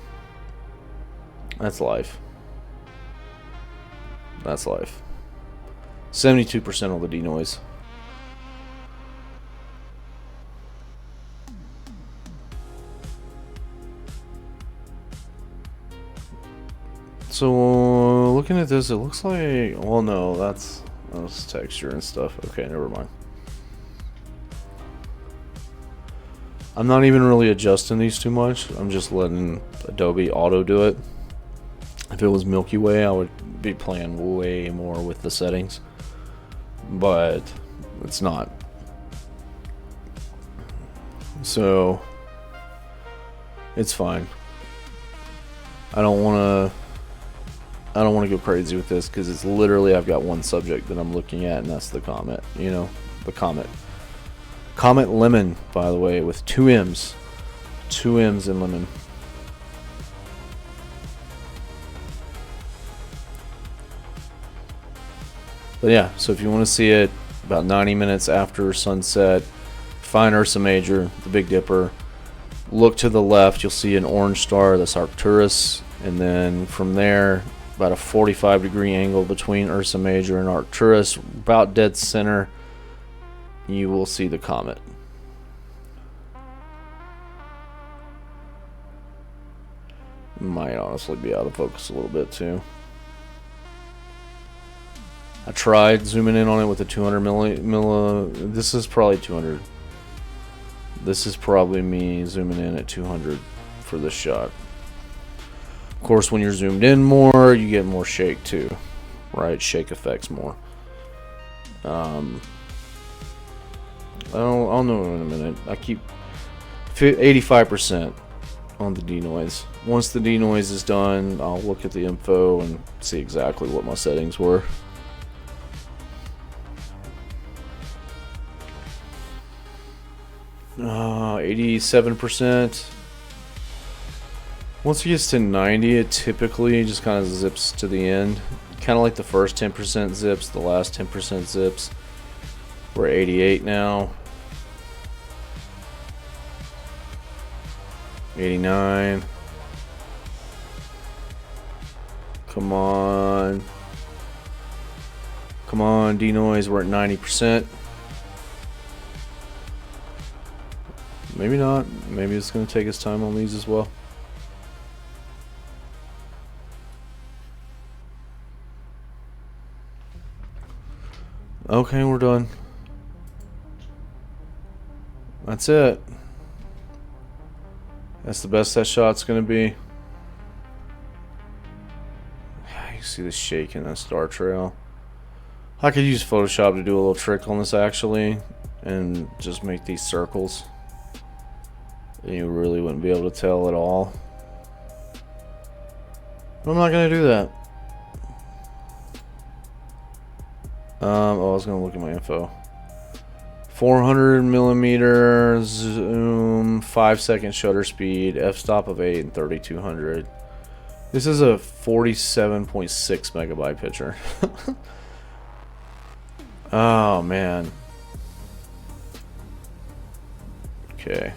[SPEAKER 1] That's life. That's life. 72% on the denoise. So looking at this, it looks like, well, no, that's texture and stuff. Okay, never mind. I'm not even really adjusting these too much. I'm just letting Adobe Auto do it. If it was Milky Way, I would be playing way more with the settings, but it's not. So it's fine. I don't want to go crazy with this because it's literally, I've got one subject that I'm looking at, and that's the comet, you know, the comet. Comet Lemmon, by the way, with 2 M's. 2 M's in Lemmon. But yeah, so if you want to see it about 90 minutes after sunset, find Ursa Major, the Big Dipper. Look to the left, you'll see an orange star, that's Arcturus. And then from there, about a 45-degree angle between Ursa Major and Arcturus, about dead center, you will see the comet. Might honestly be out of focus a little bit too. I tried zooming in on it with a 200 milli. This is probably 200. This is probably me zooming in at 200 for this shot. Of course, when you're zoomed in more, you get more shake too, right? Shake effects more. I'll know in a minute. I keep 85% on the denoise. Once the denoise is done, I'll look at the info and see exactly what my settings were. Uh, 87%. Once it gets to 90, it typically just kind of zips to the end. Kind of like the first 10% zips, the last 10% zips. We're 88 now. 89. Come on. Come on, denoise, we're at 90%. Maybe not. Maybe it's going to take its time on these as well. Okay, we're done. That's it. That's the best that shot's gonna be. You see the shake in that star trail. I could use Photoshop to do a little trick on this actually, and just make these circles. And you really wouldn't be able to tell at all. But I'm not gonna do that. Oh, I was gonna look at my info. 400 millimeter zoom, 5-second shutter speed, f-stop of 8 and 3200. This is a 47.6 megabyte picture. Oh man. Okay.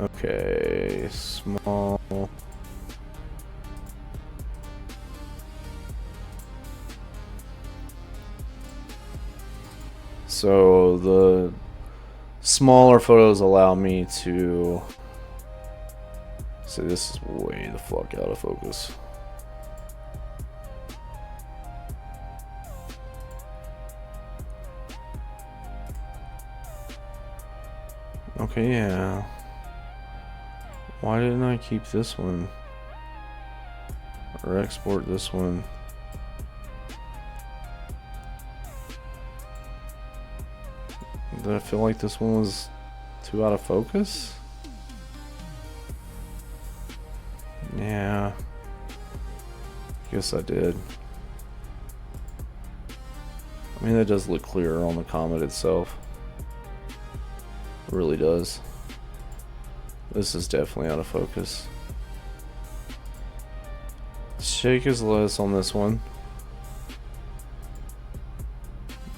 [SPEAKER 1] Okay, small. So the smaller photos allow me to. So this is way the fuck out of focus. Okay, yeah. Why didn't I keep this one? Or export this one? Did I feel like this one was too out of focus? Yeah. Guess I did. I mean, that does look clearer on the comet itself. It really does. This is definitely out of focus. Shake is less on this one.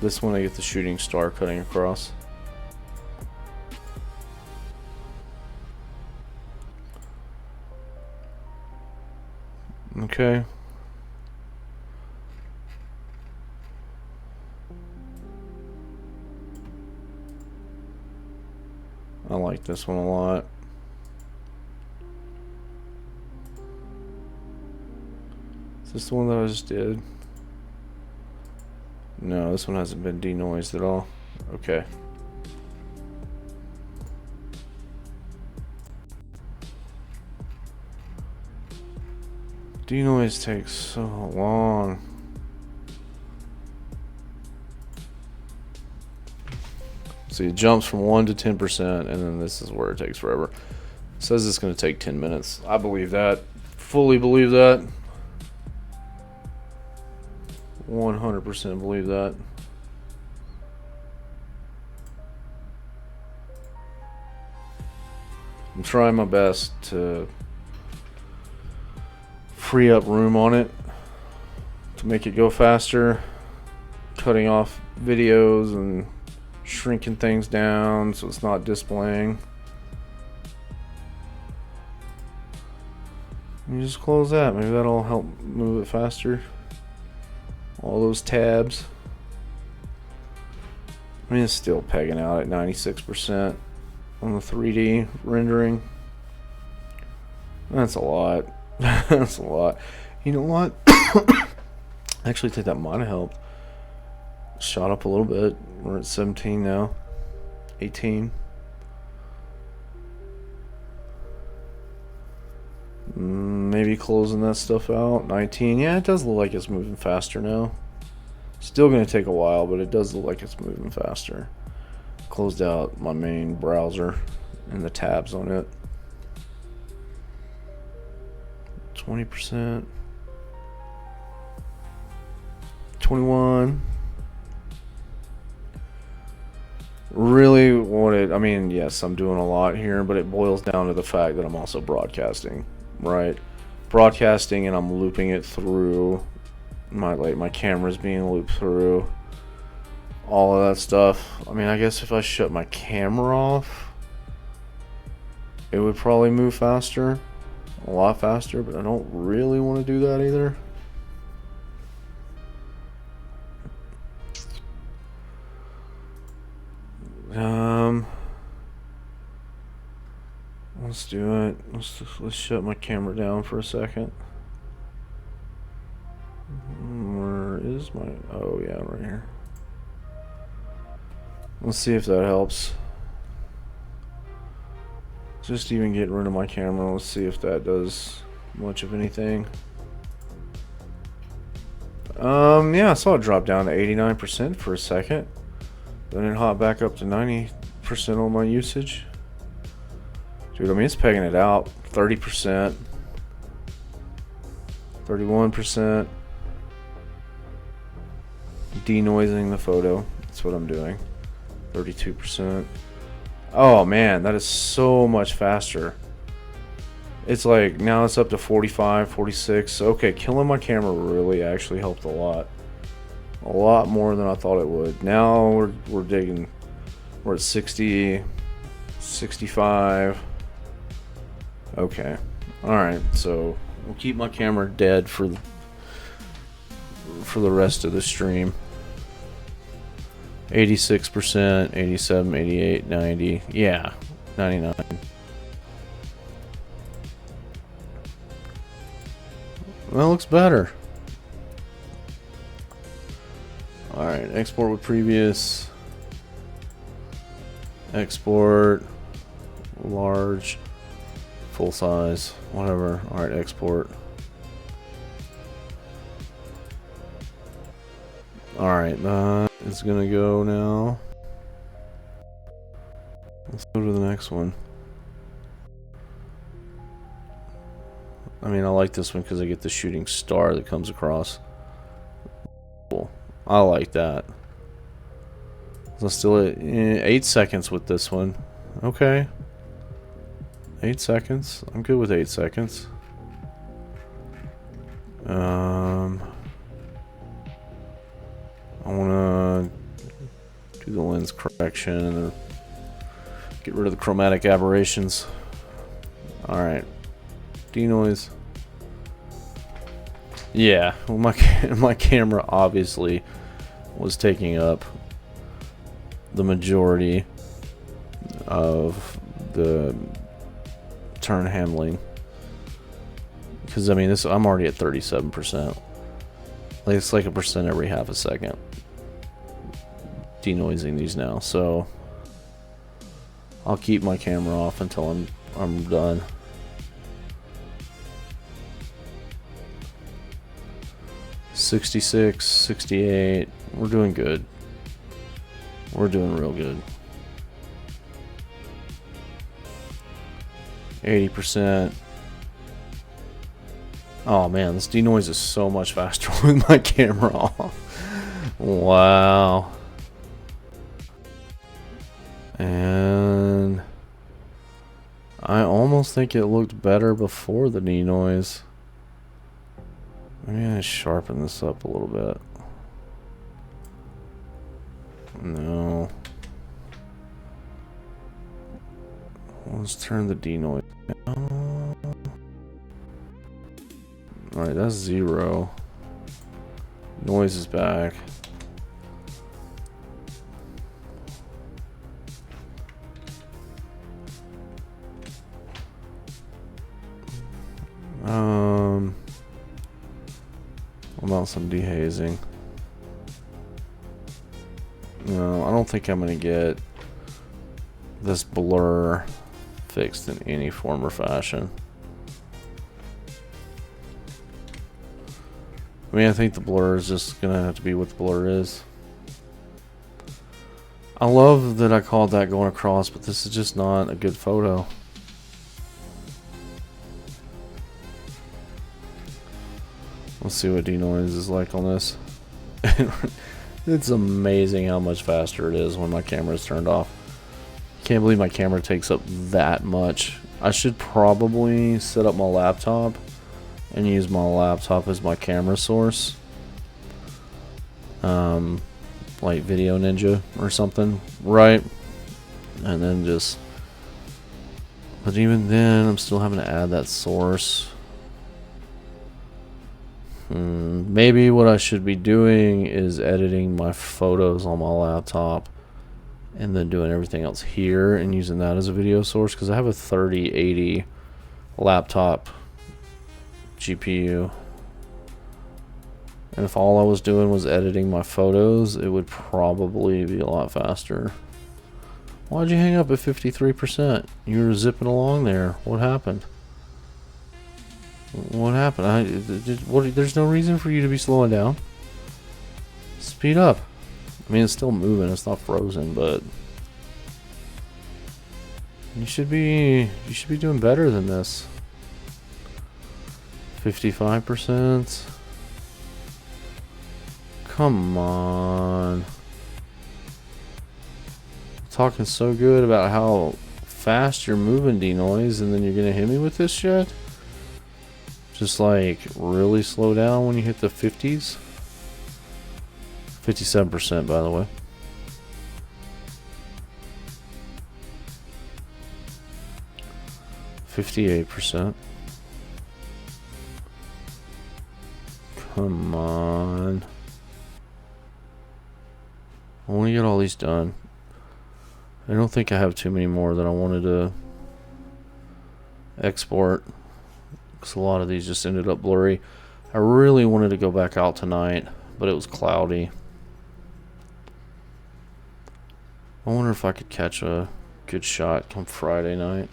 [SPEAKER 1] This one I get the shooting star cutting across. Okay. I like this one a lot. Is this the one that I just did? No, this one hasn't been denoised at all. Okay. Denoise takes so long. See, it jumps from 1 to 10%, and then this is where it takes forever. It says it's going to take 10 minutes. I believe that. Fully believe that. 100% believe that. I'm trying my best to free up room on it to make it go faster, cutting off videos and shrinking things down so it's not displaying. You just close that, maybe that'll help move it faster. All those tabs. I mean, it's still pegging out at 96% on the 3D rendering. That's a lot. That's a lot. You know what? I actually think that might have helped. Shot up a little bit. We're at 17 now. 18. Maybe closing that stuff out. 19. Yeah, it does look like it's moving faster now. Still going to take a while, but it does look like it's moving faster. Closed out my main browser and the tabs on it. 20%. 21. Really wanted, I mean, yes, I'm doing a lot here, but it boils down to the fact that I'm also broadcasting, right? Broadcasting, and I'm looping it through my camera's being looped through all of that stuff. I mean, I guess if I shut my camera off, it would probably move faster, a lot faster, but I don't really want to do that either. Let's do it. Let's shut my camera down for a second. Where is my... Oh, yeah, right here. Let's see if that helps. Just even getting rid of my camera. Let's see if that does much of anything. Yeah, I saw it drop down to 89% for a second. Then it hopped back up to 90% on my usage. Dude, I mean, it's pegging it out. 30%. 31%. Denoising the photo. That's what I'm doing. 32%. Oh man, that is so much faster. It's like, now it's up to 45, 46. Okay, killing my camera really actually helped a lot. A lot more than I thought it would. Now we're digging. We're at 60, 65. Okay. Alright, so we'll keep my camera dead for the rest of the stream. 86%, 87, 88, 90. Yeah, 99. Well, looks better. Alright, export with previous. Export. Large. Full size. Whatever. Alright, export. Alright, it's gonna go now. Let's go to the next one. I mean, I like this one because I get the shooting star that comes across. Cool. I like that. So still at 8 seconds with this one. Okay. 8 seconds. I'm good with 8 seconds. I want to do the lens correction and then get rid of the chromatic aberrations. Alright. Denoise. Yeah, well, my camera obviously was taking up the majority of the turn handling. Because I mean, I'm already at 37%. Like, it's like a percent every half a second. Denoising these now, so I'll keep my camera off until I'm done. $66, 68. We're doing good. We're doing real good. 80%. Oh man, this denoise is so much faster with my camera off. Wow. And I almost think it looked better before the denoise. Maybe I sharpen this up a little bit. No. Let's turn the denoise down. Alright, that's 0. Noise is back. What about some dehazing? No, I don't think I'm gonna get this blur fixed in any form or fashion. I mean, I think the blur is just gonna have to be what the blur is. I love that I called that going across, but this is just not a good photo. Let's see what denoise is like on this. It's amazing how much faster it is when my camera is turned off. Can't believe my camera takes up that much. I should probably set up my laptop and use my laptop as my camera source. Like Video Ninja or something, right? And then just... But even then, I'm still having to add that source. Maybe what I should be doing is editing my photos on my laptop and then doing everything else here and using that as a video source, because I have a 3080 laptop GPU, and if all I was doing was editing my photos, it would probably be a lot faster. Why'd you hang up at 53%? You were zipping along there. What happened? What happened? There's no reason for you to be slowing down. Speed up. I mean, it's still moving. It's not frozen, but you should be doing better than this. 55%. Come on. Talking so good about how fast you're moving, D-Noise, and then you're gonna hit me with this shit? Just like really slow down when you hit the 50s. 57%, by the way. %. Come on. I want to get all these done. I don't think I have too many more that I wanted to export, because a lot of these just ended up blurry. I really wanted to go back out tonight, but it was cloudy. I wonder if I could catch a good shot come Friday night,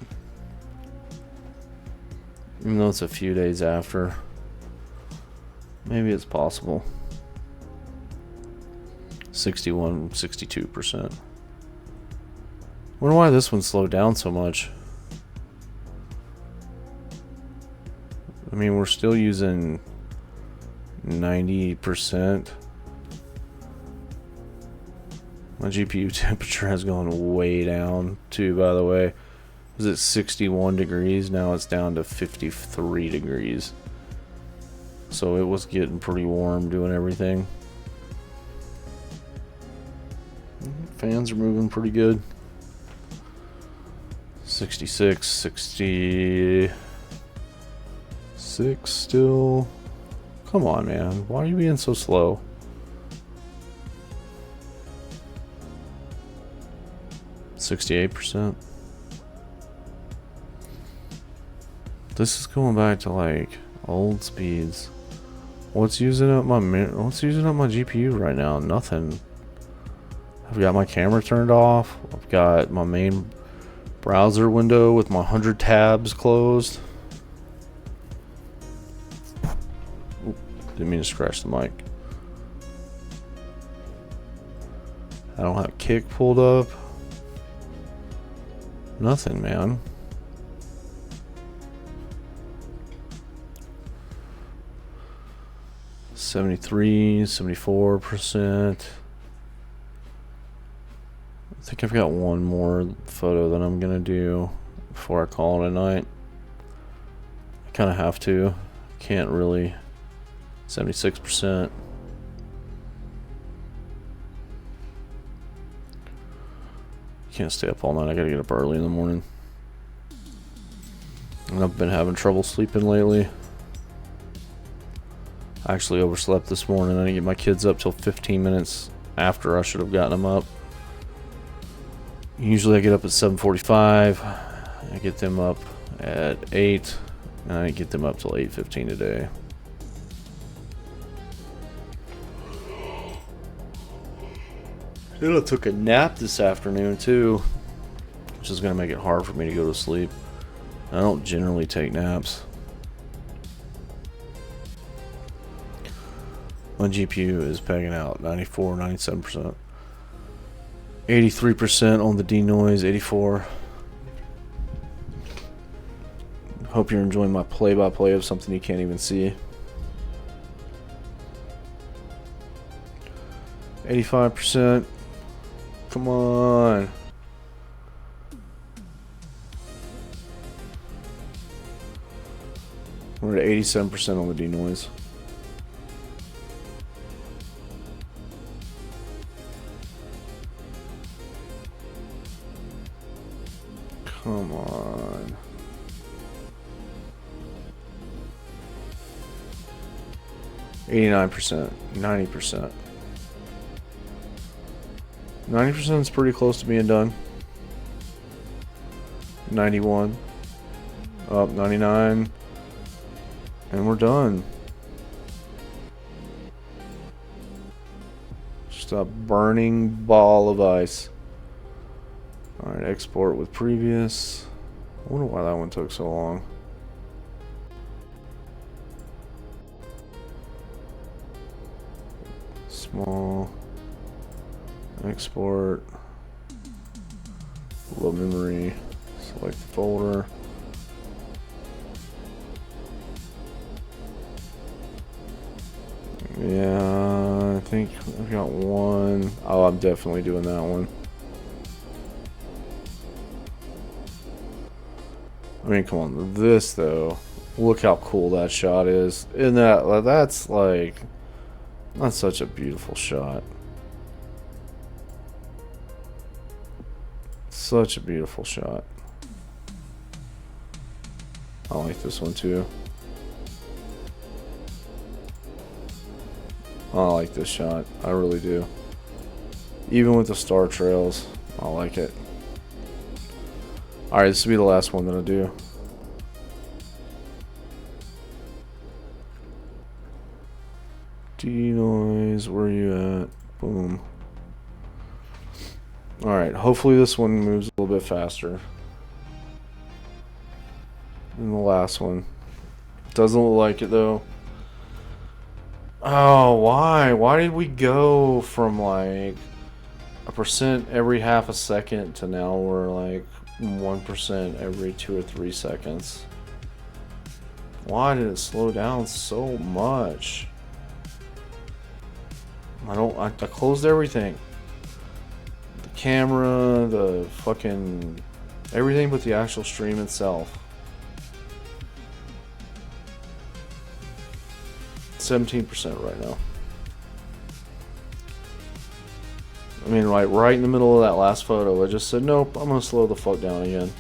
[SPEAKER 1] even though it's a few days after. Maybe it's possible. 62%. Wonder why this one slowed down so much. I mean, we're still using 90%. My GPU temperature has gone way down too, by the way. It was at 61 degrees, now it's down to 53 degrees. So it was getting pretty warm doing everything. Fans are moving pretty good. 66, 66 still. Come on, man. Why are you being so slow? %. This is going back to like old speeds. What's using up my GPU right now? Nothing. I've got my camera turned off. I've got my main browser window with my 100 tabs closed. Oop, didn't mean to scratch the mic. I don't have Kick pulled up. Nothing, man. %, 74%. I think I've got one more photo that I'm gonna do before I call it a night. I kind of have to. Can't really. 76%. Can't stay up all night. I gotta get up early in the morning. And I've been having trouble sleeping lately. I actually overslept this morning. I didn't get my kids up till 15 minutes after I should have gotten them up. Usually I get up at 7:45. I get them up at 8. And I get them up till 8:15 today. Then I took a nap this afternoon too, which is going to make it hard for me to go to sleep. I don't generally take naps. My GPU is pegging out 94, 97%. 83% on the D-Noise, 84. Hope you're enjoying my play-by-play of something you can't even see. 85%. Come on. We're at 87% on the D-Noise. Come on. %, 90%. 90% is pretty close to being done. 91. Up 99. And we're done. Just a burning ball of ice. Alright, export with previous. I wonder why that one took so long. Small. Export. Low memory. Select the folder. Yeah, I think I've got one. Oh, I'm definitely doing that one. I mean, come on. This, though. Look how cool that shot is. Isn't that, that's like, that's such a beautiful shot. Such a beautiful shot. I like this one, too. I like this shot. I really do. Even with the star trails, I like it. Alright, this will be the last one that I do. D-Noise, where are you at? Boom. Alright, hopefully this one moves a little bit faster than the last one. Doesn't look like it, though. Oh, why? Why did we go from like 1% every half a second to now we're like 1% every 2 or 3 seconds? Why did it slow down so much? I closed everything. The camera, the fucking everything but the actual stream itself. 17% right now. I mean, right in the middle of that last photo, I just said, nope, I'm gonna slow the fuck down again.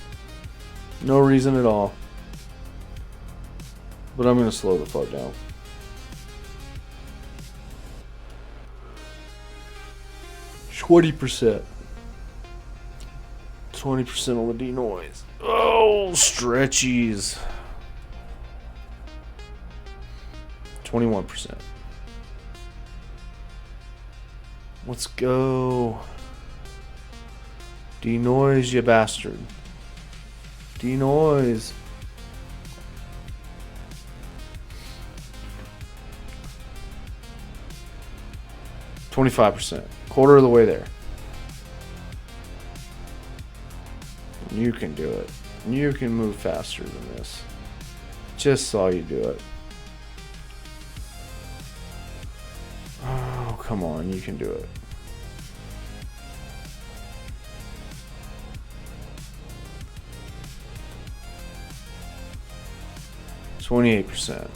[SPEAKER 1] No reason at all. But I'm gonna slow the fuck down. %. 20% on the D-Noise. Oh, stretchies. 21%. Let's go. D-Noise, you bastard. D-Noise. %. Quarter of the way there. You can do it. You can move faster than this. Just saw you do it. Oh, come on. You can do it. %.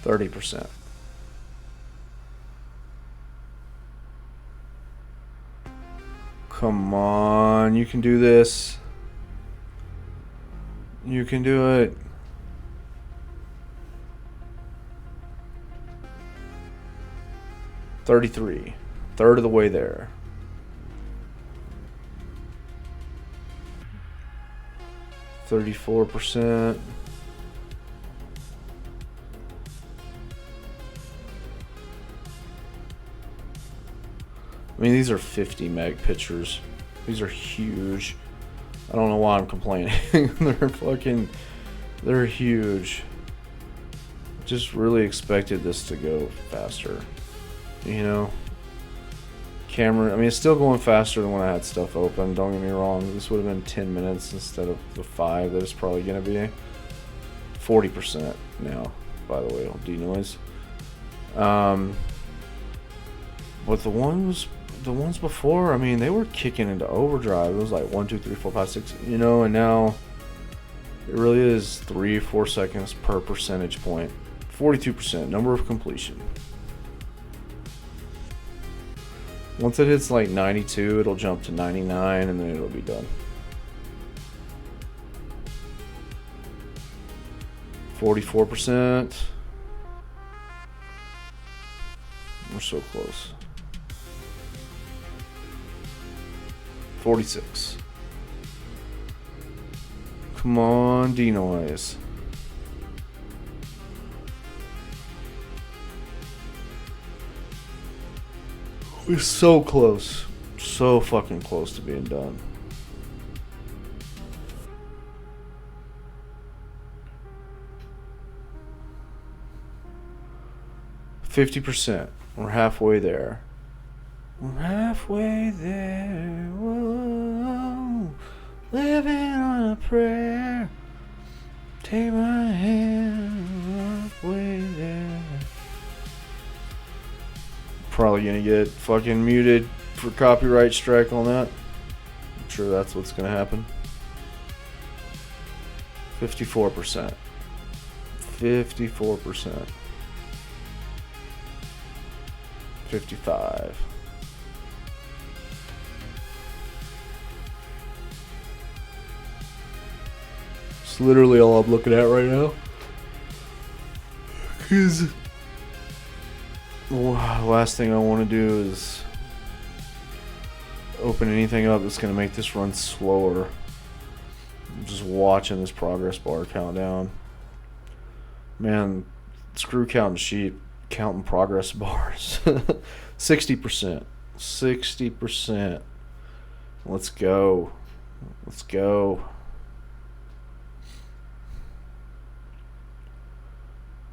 [SPEAKER 1] 30%. Come on, you can do this. You can do it. $33. Third of the way there. %. I mean, these are 50 meg pictures. These are huge. I don't know why I'm complaining. They're huge. Just really expected this to go faster. You know? Camera, I mean, it's still going faster than when I had stuff open. Don't get me wrong. This would have been 10 minutes instead of the 5 that it's probably going to be. 40% now, by the way, on D-Noise. But the ones before, I mean, they were kicking into overdrive. It was like 1, 2, 3, 4, 5, 6, you know, and now it really is 3 or 4 seconds per percentage point. 42%, number of completion. Once it hits like 92, it'll jump to 99 and then it'll be done. 44%. We're so close. 46. Come on, denoise. We're so close. So fucking close to being done. %. We're halfway there. We're halfway there. Whoa. Living on a prayer. Take my hand. Halfway there. Probably gonna get fucking muted for copyright strike on that. I'm sure that's what's gonna happen. 54%. 54%. 55. It's literally all I'm looking at right now. Cause the last thing I want to do is open anything up that's going to make this run slower. I'm just watching this progress bar count down. Man, screw counting sheep, counting progress bars. 60%. 60%. Let's go. Let's go.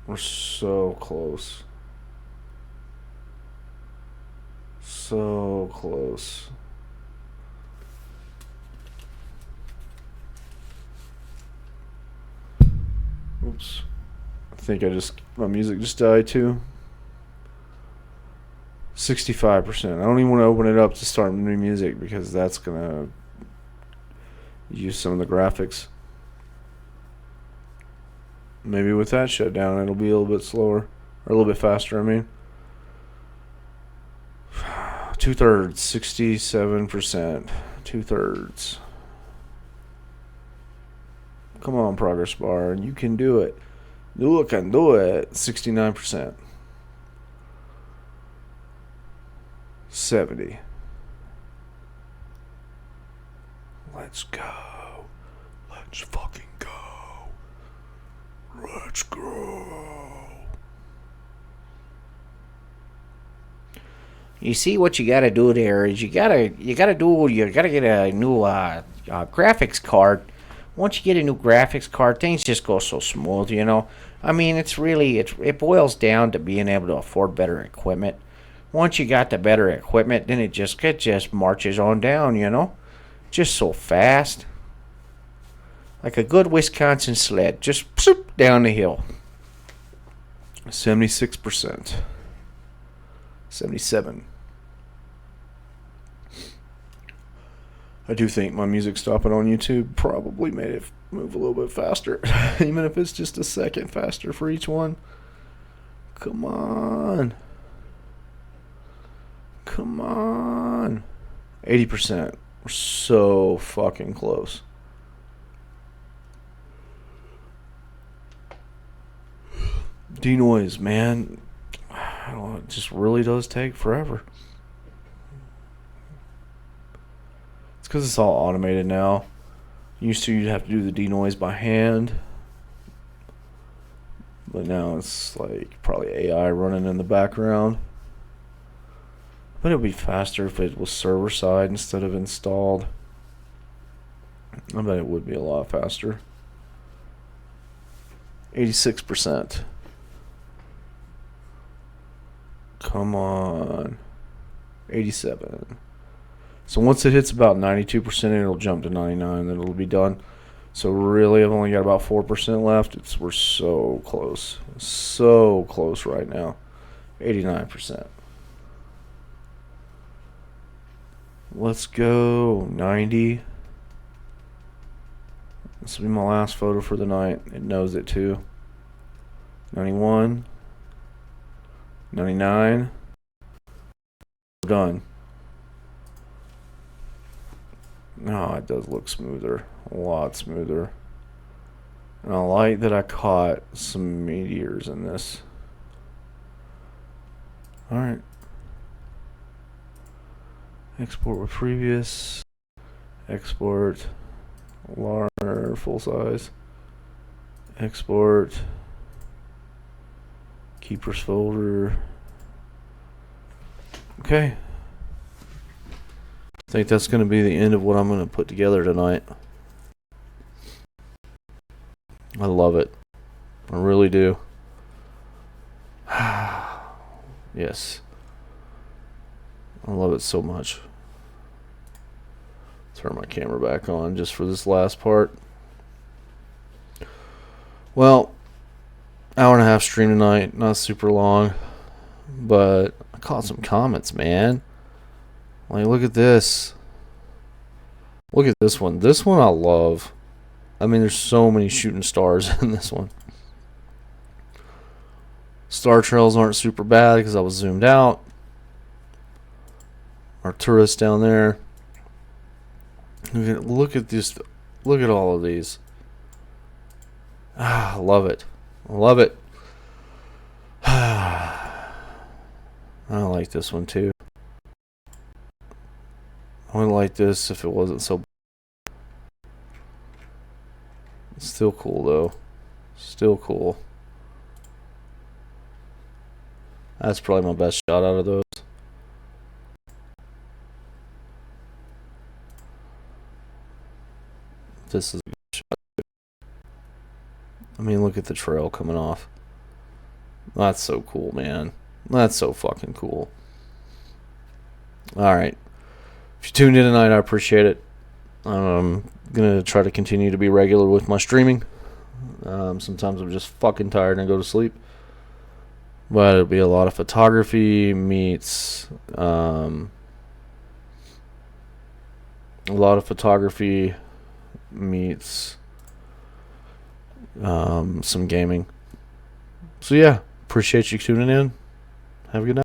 [SPEAKER 1] We're so close. So close. Oops. I think my music just died too. 65%. I don't even want to open it up to start new music because that's gonna use some of the graphics. Maybe with that shut down it'll be a little bit slower. Or a little bit faster, I mean. 2/3, 67%. 2/3. Come on, progress bar. You can do it. You can do it. 69%. 70. Let's go. Let's fucking go. Let's go.
[SPEAKER 2] You see, what you gotta do there is you gotta get a new graphics card. Once you get a new graphics card, things just go so smooth, you know. I mean, it boils down to being able to afford better equipment. Once you got the better equipment, then it just marches on down, you know, just so fast, like a good Wisconsin sled, just down the hill.
[SPEAKER 1] 76%. 77. I do think my music stopping on YouTube probably made it move a little bit faster, even if it's just a second faster for each one. Come on. Come on. 80%. We're so fucking close. Denoise, man. I don't know, it just really does take forever. It's because it's all automated now. Used to, you'd have to do the denoise by hand. But now it's like probably AI running in the background. But it would be faster if it was server side instead of installed. I bet it would be a lot faster. 86%. Come on. 87. So once it hits about 92%, it'll jump to 99, then it'll be done. So really, I've only got about 4% left. We're so close. So close right now. 89%. Let's go. 90. This will be my last photo for the night. It knows it too. 91. 99. We're done. No, it does look smoother. A lot smoother. And I like that I caught some meteors in this. Alright. Export with previous. Export. Larger, full size. Export. Keepers folder. Okay. I think that's going to be the end of what I'm going to put together tonight. I love it. I really do. Yes. I love it so much. Turn my camera back on just for this last part. Well, hour and a half stream tonight. Not super long. But I caught some comets, man. Like, look at this. Look at this one. This one I love. I mean, there's so many shooting stars in this one. Star trails aren't super bad because I was zoomed out. Arcturus down there. Look at this. Look at all of these. I love it. I love it. I like this one too. I wouldn't like this if it wasn't so. It's still cool though. Still cool. That's probably my best shot out of those. This is a good shot. I mean, look at the trail coming off. That's so cool, man. That's so fucking cool. Alright. If you tuned in tonight, I appreciate it. I'm going to try to continue to be regular with my streaming. Sometimes I'm just fucking tired and go to sleep. But it'll be a lot of photography meets a lot of photography meets some gaming. So yeah, appreciate you tuning in. Have a good night.